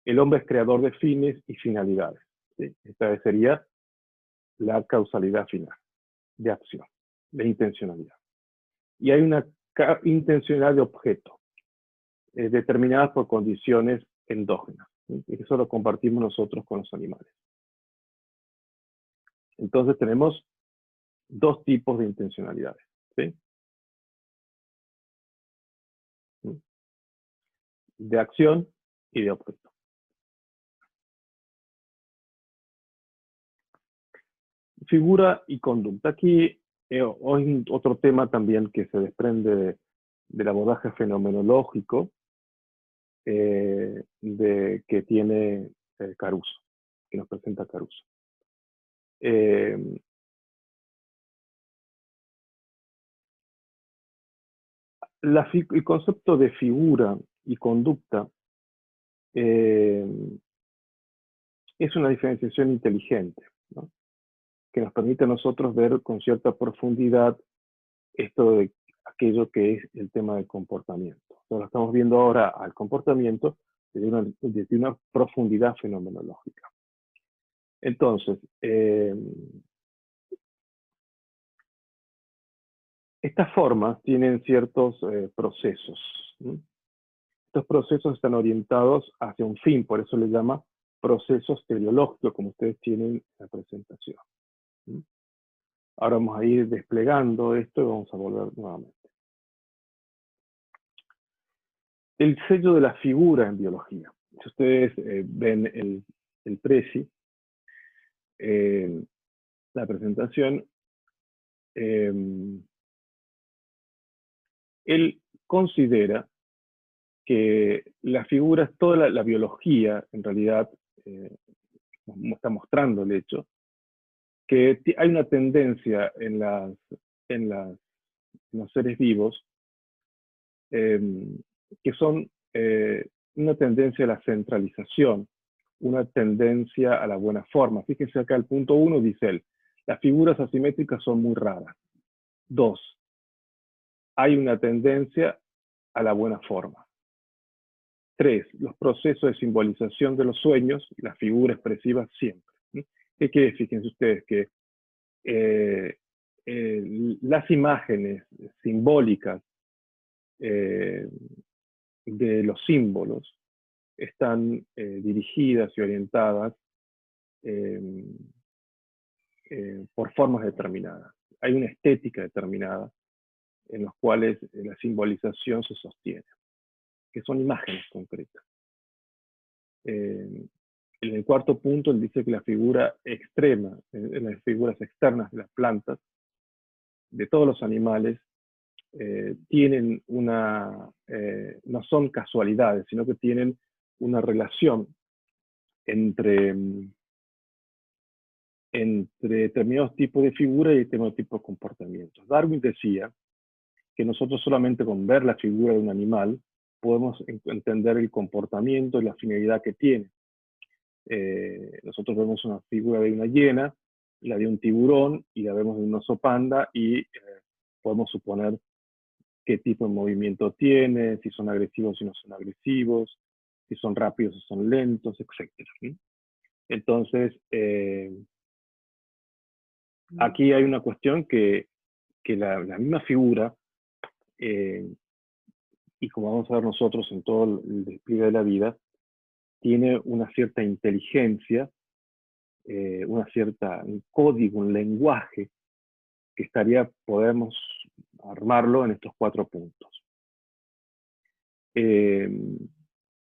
El hombre es creador de fines y finalidades. ¿Sí? Esta sería la causalidad final de acción, la intencionalidad. Y hay una intencionalidad de objeto, determinadas por condiciones endógenas. ¿Sí? Y eso lo compartimos nosotros con los animales. Entonces tenemos dos tipos de intencionalidades. ¿Sí? De acción y de objeto. Figura y conducta. Aquí hoy otro tema también que se desprende del abordaje fenomenológico que tiene Caruso, que nos presenta Caruso. El concepto de figura y conducta es una diferenciación inteligente, ¿no? Que nos permite a nosotros ver con cierta profundidad esto de aquello que es el tema del comportamiento. Entonces, estamos viendo ahora al comportamiento desde una profundidad fenomenológica. Entonces, estas formas tienen ciertos procesos, ¿no? Estos procesos están orientados hacia un fin, por eso les llama procesos teleológicos, como ustedes tienen en la presentación. ¿Sí? Ahora vamos a ir desplegando esto y vamos a volver nuevamente. El sello de la figura en biología. Si ustedes ven el PRESI, la presentación, él considera que la figura, toda la biología, en realidad, nos está mostrando el hecho, que hay una tendencia en los seres vivos que son una tendencia a la centralización, una tendencia a la buena forma. Fíjense acá el punto 1, dice él, las figuras asimétricas son muy raras. 2, hay una tendencia a la buena forma. 3, los procesos de simbolización de los sueños y la figura expresiva siempre. ¿Qué quiere decir? Fíjense ustedes que las imágenes simbólicas de los símbolos están dirigidas y orientadas por formas determinadas. Hay una estética determinada en las cuales la simbolización se sostiene, que son imágenes concretas. En el cuarto punto, él dice que la figura extrema, las figuras externas de las plantas, de todos los animales, tienen no son casualidades, sino que tienen una relación entre determinados tipos de figura y determinados tipos de comportamientos. Darwin decía que nosotros solamente con ver la figura de un animal podemos entender el comportamiento y la finalidad que tiene. Nosotros vemos una figura de una hiena, la de un tiburón y la vemos de un oso panda y podemos suponer qué tipo de movimiento tiene, si son agresivos o si no son agresivos, si son rápidos o son lentos, etc. ¿Sí? Entonces, aquí hay una cuestión que la misma figura, y como vamos a ver nosotros en todo el despliegue de la vida, tiene una cierta inteligencia, un código, un lenguaje, que podemos armarlo en estos 4 puntos.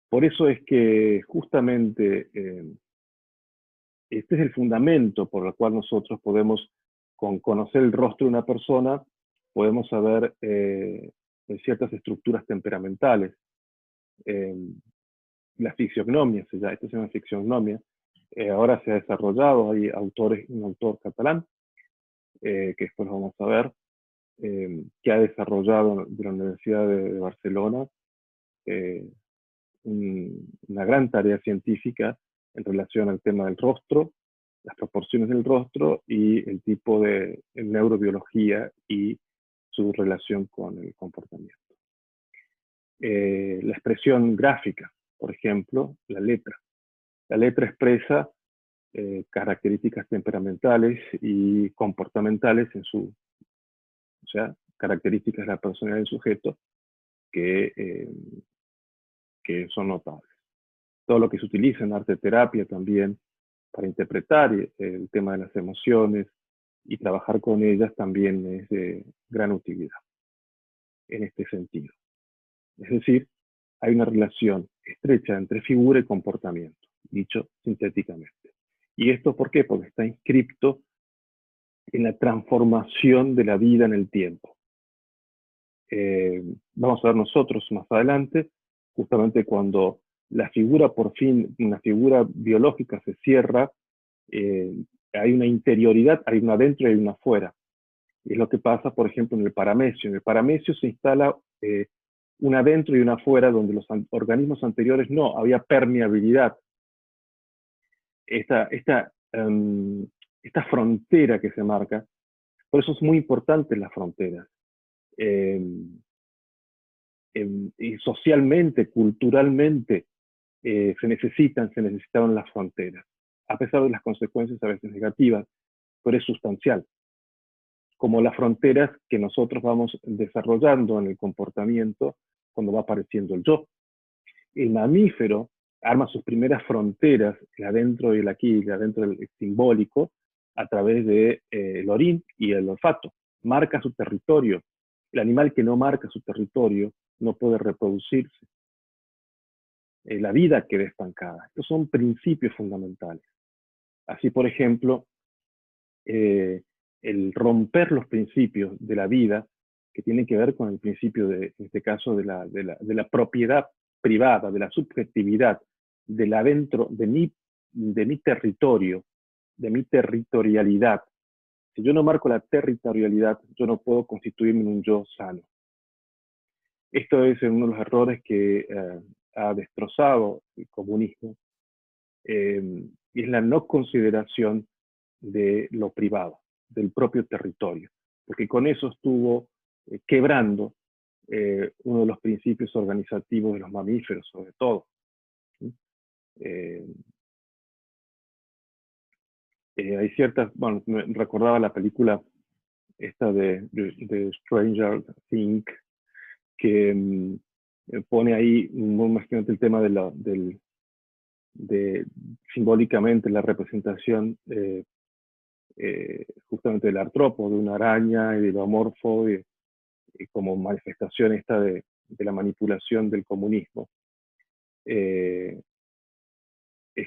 Por eso es que justamente este es el fundamento por el cual nosotros podemos, con conocer el rostro de una persona, podemos saber ciertas estructuras temperamentales. La fisiognomia, esta es una fisiognomia. Ahora se ha desarrollado, hay un autor catalán, que después lo vamos a ver, que ha desarrollado de la Universidad de Barcelona una gran tarea científica en relación al tema del rostro, las proporciones del rostro y el tipo de neurobiología y su relación con el comportamiento. La expresión gráfica, por ejemplo, la letra. La letra expresa características temperamentales y comportamentales o sea, características de la personalidad del sujeto que son notables. Todo lo que se utiliza en arte terapia también para interpretar el tema de las emociones y trabajar con ellas también es de gran utilidad en este sentido. Es decir, hay una relación estrecha entre figura y comportamiento, dicho sintéticamente. ¿Y esto por qué? Porque está inscripto en la transformación de la vida en el tiempo. Vamos a ver nosotros más adelante, justamente cuando la figura por fin, una figura biológica se cierra, hay una interioridad, hay una adentro y hay una afuera. Y es lo que pasa, por ejemplo, en el paramecio. En el paramecio se instala una adentro y una afuera, donde los organismos anteriores no, había permeabilidad. Esta frontera que se marca, por eso es muy importante las fronteras. Y socialmente, culturalmente, se necesitaban las fronteras, a pesar de las consecuencias a veces negativas, pero es sustancial. Como las fronteras que nosotros vamos desarrollando en el comportamiento cuando va apareciendo el yo. El mamífero arma sus primeras fronteras, el adentro y el aquí, el adentro del simbólico, a través del orín y el olfato. Marca su territorio. El animal que no marca su territorio no puede reproducirse. La vida queda estancada. Estos son principios fundamentales. Así, por ejemplo, el romper los principios de la vida, que tienen que ver con el principio, en este caso, de la propiedad privada, de la subjetividad, del adentro, de mi territorio, de mi territorialidad. Si yo no marco la territorialidad, yo no puedo constituirme en un yo sano. Esto es uno de los errores que ha destrozado el comunismo, y es la no consideración de lo privado, del propio territorio, porque con eso estuvo quebrando uno de los principios organizativos de los mamíferos, sobre todo. Hay ciertas, bueno, me recordaba la película esta de Stranger Things, que pone ahí más que el tema de simbólicamente la representación justamente del artrópodo, de una araña y de lo amorfo, y como manifestación esta de la manipulación del comunismo. Es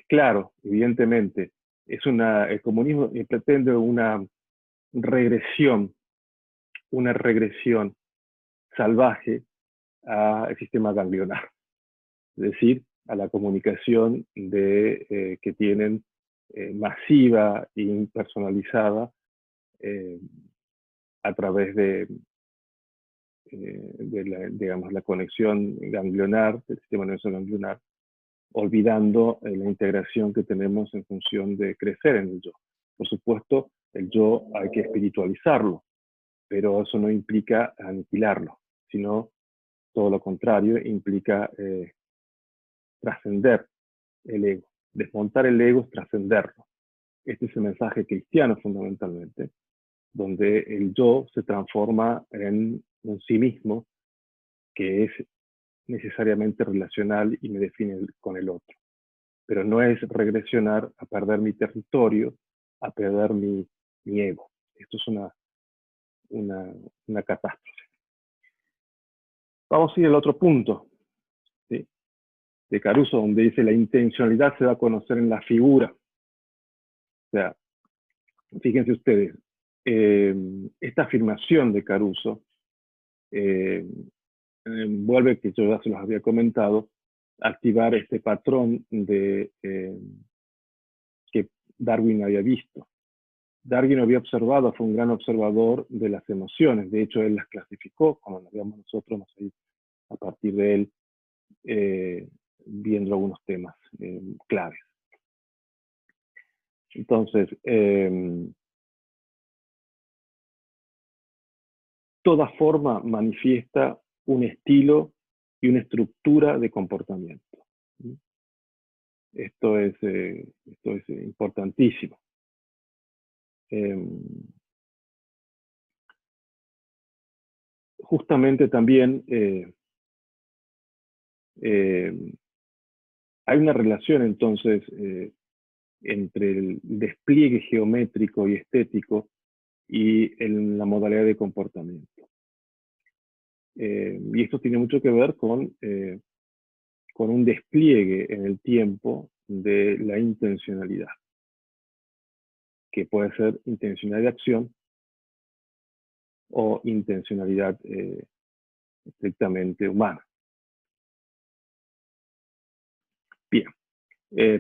claro, evidentemente, el comunismo pretende una regresión salvaje al sistema ganglionar, es decir, a la comunicación que tienen masiva e impersonalizada a través de la conexión ganglionar, del sistema nervioso ganglionar, olvidando la integración que tenemos en función de crecer en el yo. Por supuesto, el yo hay que espiritualizarlo, pero eso no implica aniquilarlo, sino todo lo contrario, implica trascender el ego. Desmontar el ego es trascenderlo. Este es el mensaje cristiano fundamentalmente, donde el yo se transforma en un sí mismo que es necesariamente relacional y me define con el otro. Pero no es regresionar a perder mi territorio, a perder mi ego. Esto es una catástrofe. Vamos a ir al otro punto, ¿sí?, de Caruso, donde dice la intencionalidad se da a conocer en la figura. O sea, fíjense ustedes, esta afirmación de Caruso vuelve, que yo ya se los había comentado, a activar este patrón que Darwin había visto. Darwin había observado, fue un gran observador de las emociones, de hecho él las clasificó, como las veamos nosotros, a partir de él, viendo algunos temas claves. Entonces, toda forma manifiesta un estilo y una estructura de comportamiento. Esto es importantísimo. Justamente también hay una relación entonces entre el despliegue geométrico y estético y en la modalidad de comportamiento. Y esto tiene mucho que ver con un despliegue en el tiempo de la intencionalidad, que puede ser intencionalidad de acción o intencionalidad estrictamente humana. Bien,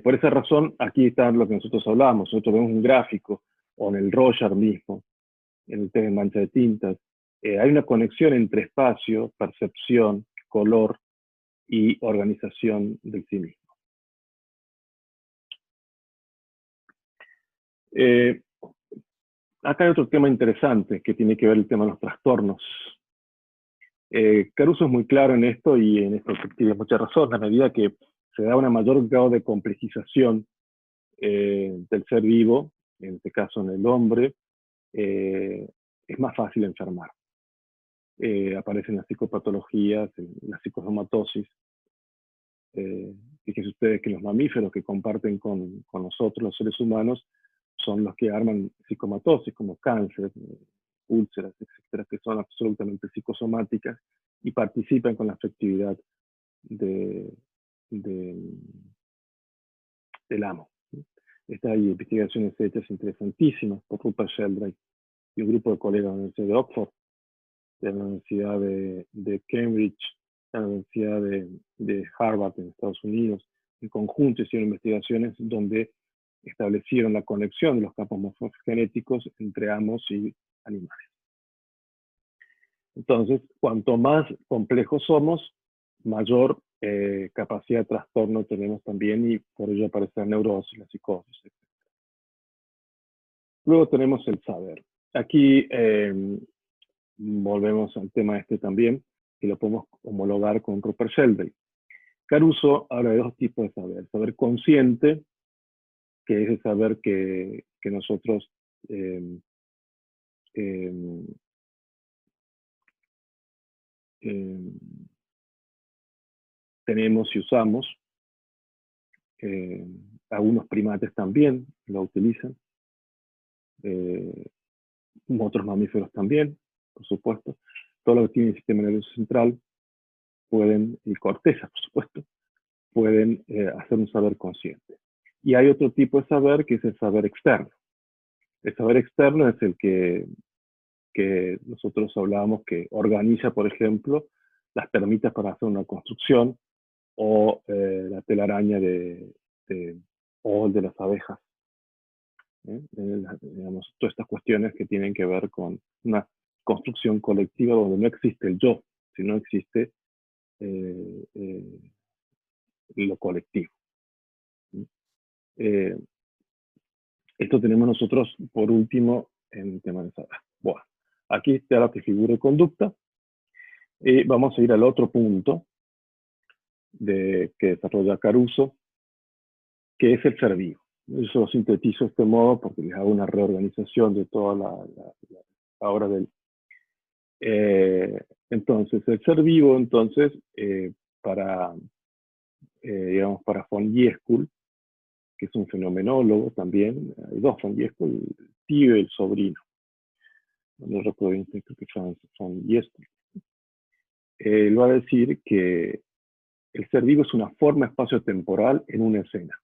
por esa razón aquí está lo que nosotros hablamos. Nosotros vemos un gráfico, o en el Rorschach mismo, en el tema de mancha de tintas, hay una conexión entre espacio, percepción, color y organización del sí mismo. Acá hay otro tema interesante que tiene que ver el tema de los trastornos. Caruso es muy claro en esto y en esto tiene mucha razón. A medida que se da un mayor grado de complejización del ser vivo, en este caso en el hombre, es más fácil enfermar. Aparecen las psicopatologías, la psicosomatosis. Fíjense ustedes que los mamíferos que comparten con nosotros, los seres humanos, son los que arman psicomatosis, como cáncer, úlceras, etcétera, que son absolutamente psicosomáticas y participan con la afectividad del amo. Hay investigaciones hechas interesantísimas por Rupert Sheldrake y un grupo de colegas de la Universidad de Oxford, de la Universidad de Cambridge, de la Universidad de Harvard en Estados Unidos. En conjunto hicieron investigaciones donde establecieron la conexión de los campos morfogenéticos entre amos y animales. Entonces, cuanto más complejos somos, mayor capacidad de trastorno tenemos también, y por ello aparece la neurosis, la psicosis, etc. Luego tenemos el saber. Aquí volvemos al tema este también, que lo podemos homologar con Rupert Sheldrake. Caruso habla de dos tipos de saber. Saber consciente, que es el saber que nosotros tenemos y usamos. Algunos primates también lo utilizan. Otros mamíferos también, por supuesto. Todo lo que tiene el sistema nervioso central pueden, y corteza, por supuesto, pueden hacer un saber consciente. Y hay otro tipo de saber que es el saber externo. El saber externo es el que nosotros hablábamos que organiza, por ejemplo, las termitas para hacer una construcción, o la telaraña o de las abejas. Digamos, todas estas cuestiones que tienen que ver con una construcción colectiva donde no existe el yo, sino existe lo colectivo. Esto tenemos nosotros, por último, en el tema de saber. Bueno, aquí está la que figura de conducta. Vamos a ir al otro punto que desarrolla Caruso, que es el ser vivo. Eso lo sintetizo de este modo porque les hago una reorganización de toda la obra de él. Entonces, el ser vivo, entonces, para von Giesecke, que es un fenomenólogo también, hay dos von Giesecke, el tío y el sobrino. No recuerdo bien, creo que von Giesecke. Él va a decir que el ser vivo es una forma espacio-temporal en una escena.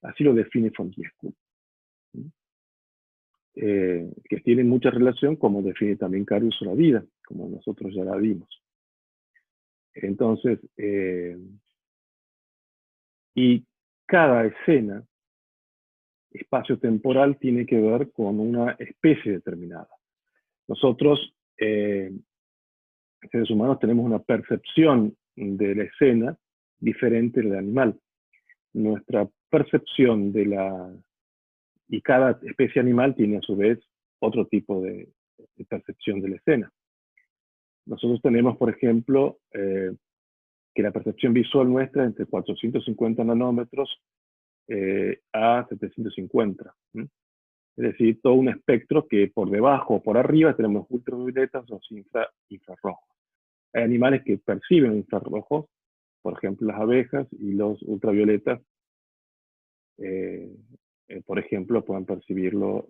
Así lo define von Giesecke. Que tiene mucha relación, como define también Caruso, la vida, como nosotros ya la vimos. Entonces, y cada escena espacio-temporal tiene que ver con una especie determinada. Nosotros, seres humanos, tenemos una percepción de la escena diferente del animal. Nuestra percepción y cada especie animal tiene a su vez otro tipo de percepción de la escena. Nosotros tenemos, por ejemplo, que la percepción visual nuestra es entre 450 nanómetros a 750. Es decir, todo un espectro que por debajo o por arriba tenemos ultravioletas o infrarrojos. Hay animales que perciben infrarrojos, por ejemplo las abejas, y los ultravioletas, por ejemplo, pueden percibirlo,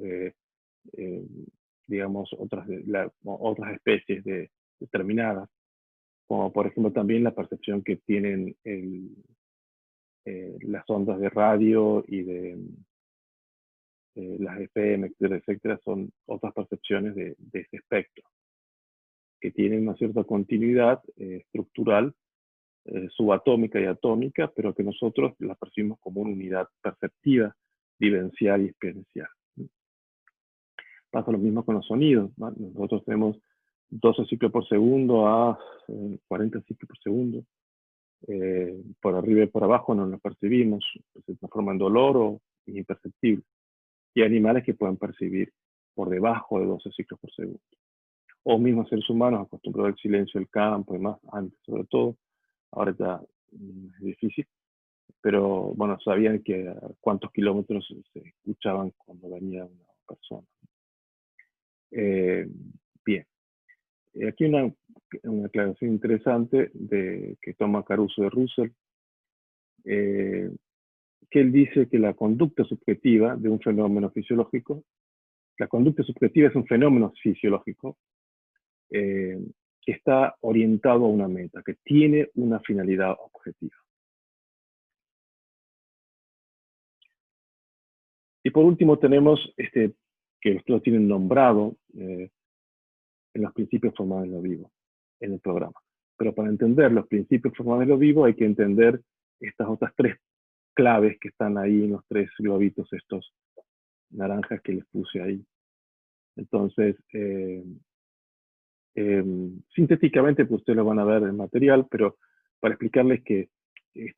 digamos, otras especies determinadas, como por ejemplo también la percepción que tienen las ondas de radio y de las FM, etcétera, etcétera, son otras percepciones de ese espectro, que tienen una cierta continuidad estructural, subatómica y atómica, pero que nosotros la percibimos como una unidad perceptiva, vivencial y experiencial. Pasa lo mismo con los sonidos, ¿no? Nosotros tenemos 12 ciclos por segundo a 40 ciclos por segundo. Por arriba y por abajo no los percibimos, se transforma en dolor o imperceptible. Y hay animales que pueden percibir por debajo de 12 ciclos por segundo. O mismos seres humanos acostumbrados al silencio del campo y más, antes sobre todo, ahora ya es difícil, pero bueno, sabían que a cuántos kilómetros se escuchaban cuando venía una persona. Bien, aquí una aclaración interesante que toma Caruso de Russell, que él dice que la conducta subjetiva de un fenómeno fisiológico, la conducta subjetiva es un fenómeno fisiológico que está orientado a una meta, que tiene una finalidad objetiva. Y por último tenemos que ustedes tienen nombrado en los principios formales de lo vivo, en el programa. Pero para entender los principios formales de lo vivo hay que entender estas otras tres claves que están ahí en los tres globitos estos naranjas que les puse ahí. Entonces, sintéticamente, pues ustedes lo van a ver en material, pero para explicarles que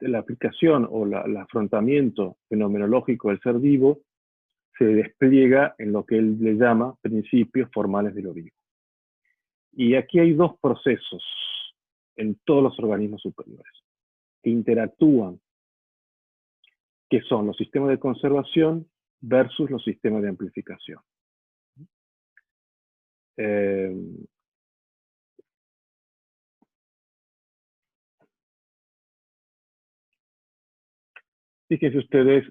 la aplicación o el afrontamiento fenomenológico del ser vivo se despliega en lo que él le llama principios formales de lo vivo. Y aquí hay dos procesos en todos los organismos superiores que interactúan, que son los sistemas de conservación versus los sistemas de amplificación. Fíjense ustedes,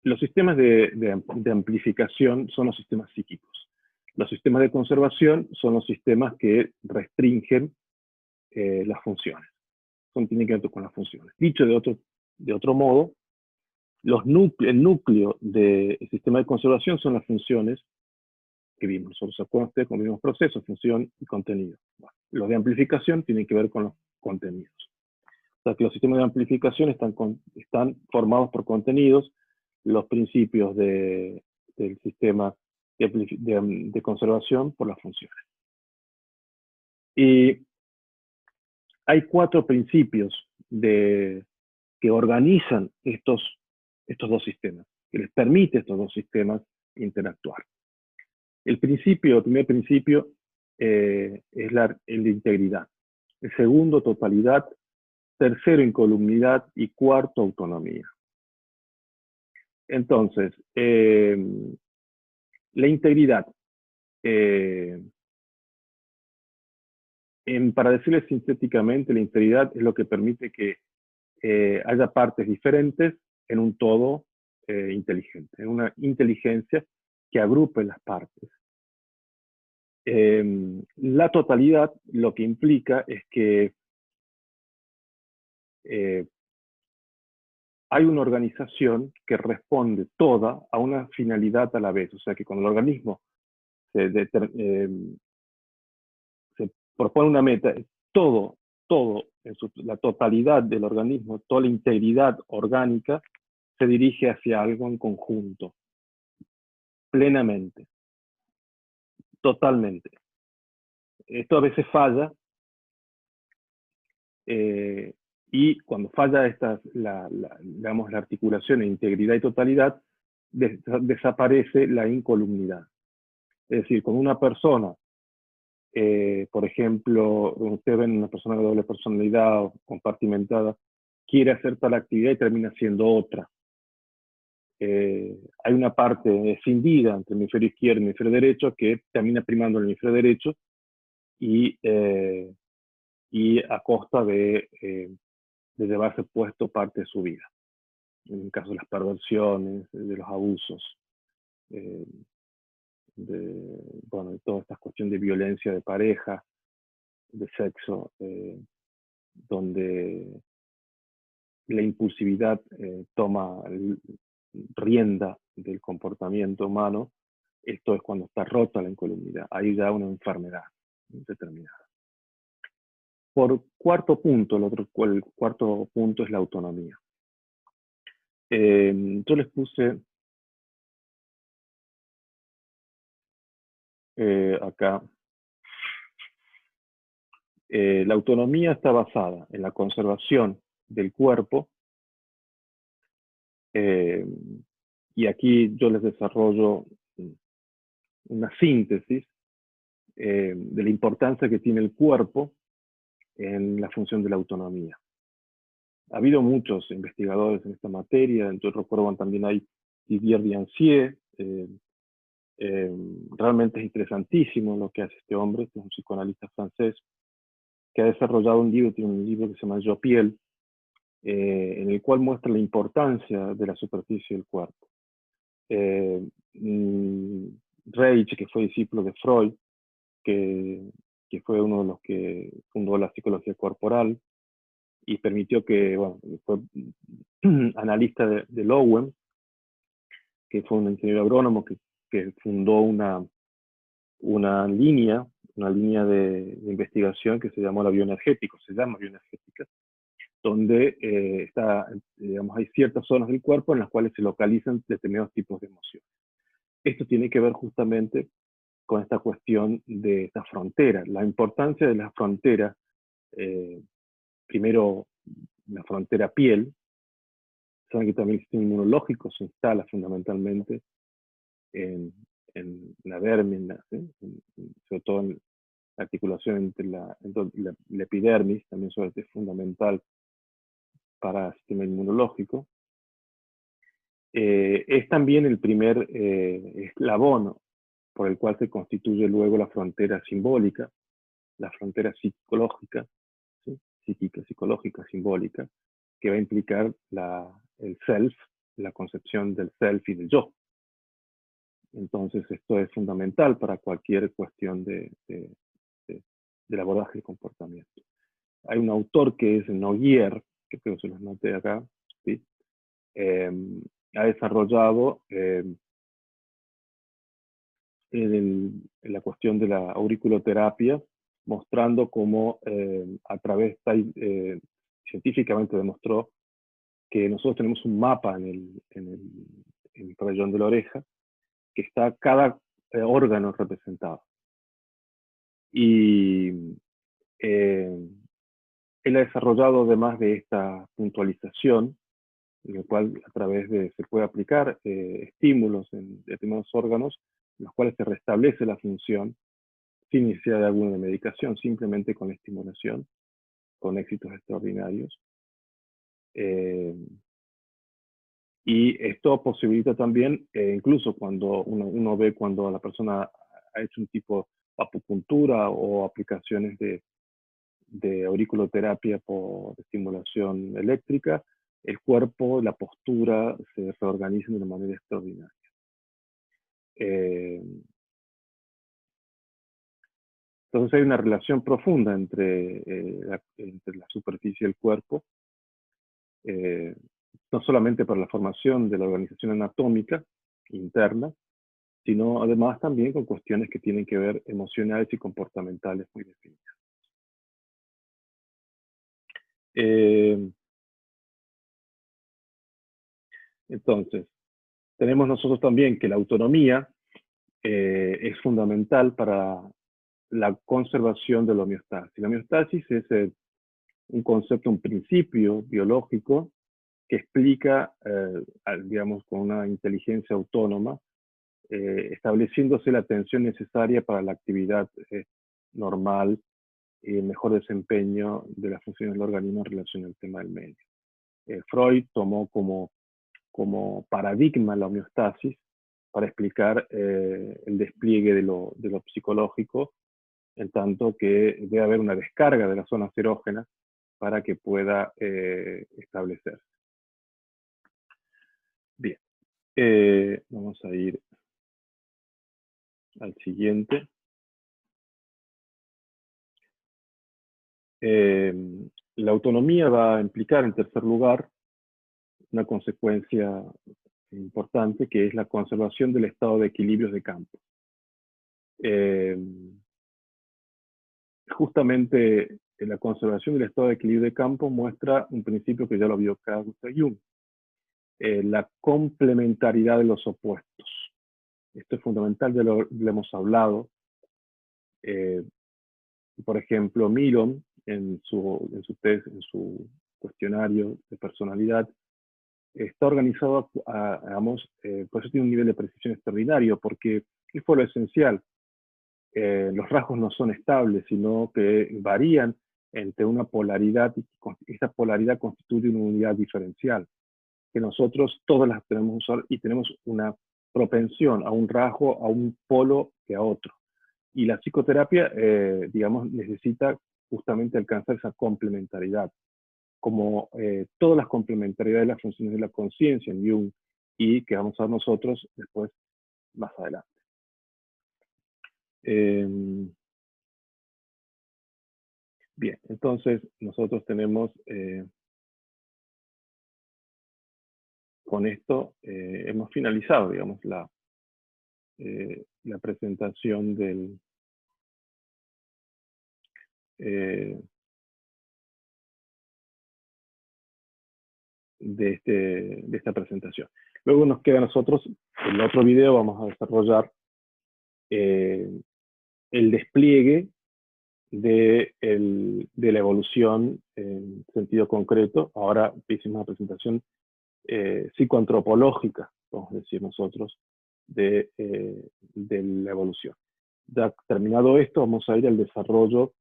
los sistemas de amplificación son los sistemas psíquicos. Los sistemas de conservación son los sistemas que restringen las funciones. Tienen que ver con las funciones. Dicho de otro modo, el núcleo del sistema de conservación son las funciones que vimos. Nosotros acuérdense con los mismos procesos, función y contenido. Bueno, los de amplificación tienen que ver con los contenidos. O sea que los sistemas de amplificación están formados por contenidos, los principios del sistema de conservación por las funciones. Y hay 4 principios que organizan estos dos sistemas, que les permite a estos dos sistemas interactuar. El primer principio es el de integridad. El segundo, totalidad. Tercero, incolumnidad. Y cuarto, autonomía. Entonces, la integridad. Para decirles sintéticamente, la integridad es lo que permite que haya partes diferentes en un todo inteligente, en una inteligencia que agrupe las partes. La totalidad lo que implica es que hay una organización que responde toda a una finalidad a la vez. O sea que cuando el organismo se propone una meta, todo, la totalidad del organismo, toda la integridad orgánica se dirige hacia algo en conjunto, plenamente, totalmente. Esto a veces falla Y cuando falla digamos, la articulación en integridad y totalidad, desaparece la incolumnidad. Es decir, con una persona, por ejemplo, ustedes ven una persona de doble personalidad o compartimentada, quiere hacer tal actividad y termina haciendo otra. Hay una parte escindida entre el hemisferio izquierdo y el hemisferio derecho que termina primando el hemisferio derecho y a costa de llevarse puesto parte de su vida. En el caso de las perversiones, de los abusos, eh, de toda esta cuestión de violencia de pareja, de sexo, donde la impulsividad toma rienda del comportamiento humano. Esto es cuando está rota la incolumnidad. Ahí da una enfermedad determinada. Por cuarto punto, el cuarto punto es la autonomía. Yo les puse acá, la autonomía está basada en la conservación del cuerpo, y aquí yo les desarrollo una síntesis de la importancia que tiene el cuerpo en la función de la autonomía. Ha habido muchos investigadores en esta materia, yo recuerdo también hay Didier Biancier, realmente es interesantísimo lo que hace este hombre, que es un psicoanalista francés, que ha desarrollado tiene un libro que se llama Yo Piel, en el cual muestra la importancia de la superficie del cuerpo. Reich, que fue discípulo de Freud, que fue uno de los que fundó la psicología corporal y permitió que, bueno, fue analista de Lowen, que fue un ingeniero agrónomo que fundó una línea de investigación que se llamó la bioenergética, se llama bioenergética, donde digamos, hay ciertas zonas del cuerpo en las cuales se localizan determinados tipos de emociones. Esto tiene que ver justamente con esta cuestión de esta frontera, la importancia de la frontera, primero la frontera piel, saben que también el sistema inmunológico se instala fundamentalmente en la dermis, sobre todo en la articulación entre la epidermis, también es fundamental para el sistema inmunológico. Es también el primer eslabón por el cual se constituye luego la frontera simbólica, la frontera psicológica, ¿sí? Psíquica, psicológica, simbólica, que va a implicar el self, la concepción del self y del yo. Entonces esto es fundamental para cualquier cuestión del abordaje del comportamiento. Hay un autor que es Noguier, que creo que se los noté acá, ¿sí? Ha desarrollado la cuestión de la auriculoterapia, mostrando cómo a través, científicamente demostró que nosotros tenemos un mapa en el pabellón de la oreja, que está cada órgano representado. Y él ha desarrollado, además de esta puntualización, en el cual a través se puede aplicar estímulos en determinados órganos, en los cuales se restablece la función sin necesidad de alguna medicación, simplemente con estimulación, con éxitos extraordinarios. Y esto posibilita también, incluso cuando uno ve cuando la persona ha hecho un tipo de acupuntura o aplicaciones de auriculoterapia por estimulación eléctrica, el cuerpo, la postura se reorganiza de una manera extraordinaria. Entonces hay una relación profunda entre la superficie del cuerpo, no solamente para la formación de la organización anatómica interna, sino además también con cuestiones que tienen que ver emocionales y comportamentales muy definidas. Entonces, tenemos nosotros también que la autonomía es fundamental para la conservación de la homeostasis. La homeostasis es un concepto, un principio biológico que explica, digamos, con una inteligencia autónoma, estableciéndose la atención necesaria para la actividad normal y el mejor desempeño de las funciones del organismo en relación al tema del medio. Freud tomó como paradigma la homeostasis para explicar el despliegue de lo psicológico, en tanto que debe haber una descarga de las zonas erógenas para que pueda establecerse. Bien, vamos a ir al siguiente. La autonomía va a implicar, en tercer lugar, una consecuencia importante, que es la conservación del estado de equilibrios de campo. Justamente la conservación del estado de equilibrio de campo muestra un principio que ya lo vio Carl Gustav Jung, la complementariedad de los opuestos. Esto es fundamental, ya lo hemos hablado. Por ejemplo, Miron, en su test, en su cuestionario de personalidad, está organizado, por eso tiene un nivel de precisión extraordinario, porque ¿qué fue lo esencial? Los rasgos no son estables, sino que varían entre una polaridad, y esta polaridad constituye una unidad diferencial, que nosotros todas las tenemos que usar y tenemos una propensión a un rasgo, a un polo que a otro. Y la psicoterapia, digamos, necesita justamente alcanzar esa complementariedad, como todas las complementariedades de las funciones de la conciencia en Jung, y que vamos a ver nosotros después, más adelante. Bien, entonces nosotros tenemos, con esto hemos finalizado, digamos, la presentación de esta presentación. Luego nos queda a nosotros, en el otro video vamos a desarrollar el despliegue de la evolución en sentido concreto. Ahora hicimos una presentación psicoantropológica, vamos a decir nosotros, de la evolución. Ya terminado esto, vamos a ir al desarrollo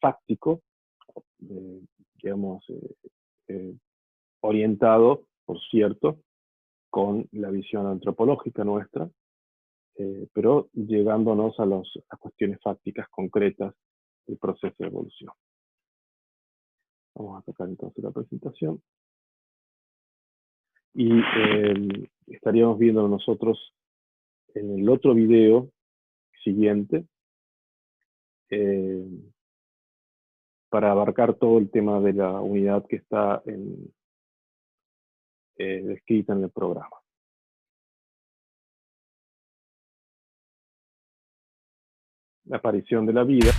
fáctico, digamos, orientado, por cierto, con la visión antropológica nuestra, pero llegándonos a cuestiones fácticas concretas del proceso de evolución. Vamos a sacar entonces la presentación. Y estaríamos viendo nosotros en el otro video siguiente, para abarcar todo el tema de la unidad que está descrita en el programa. La aparición de la vida.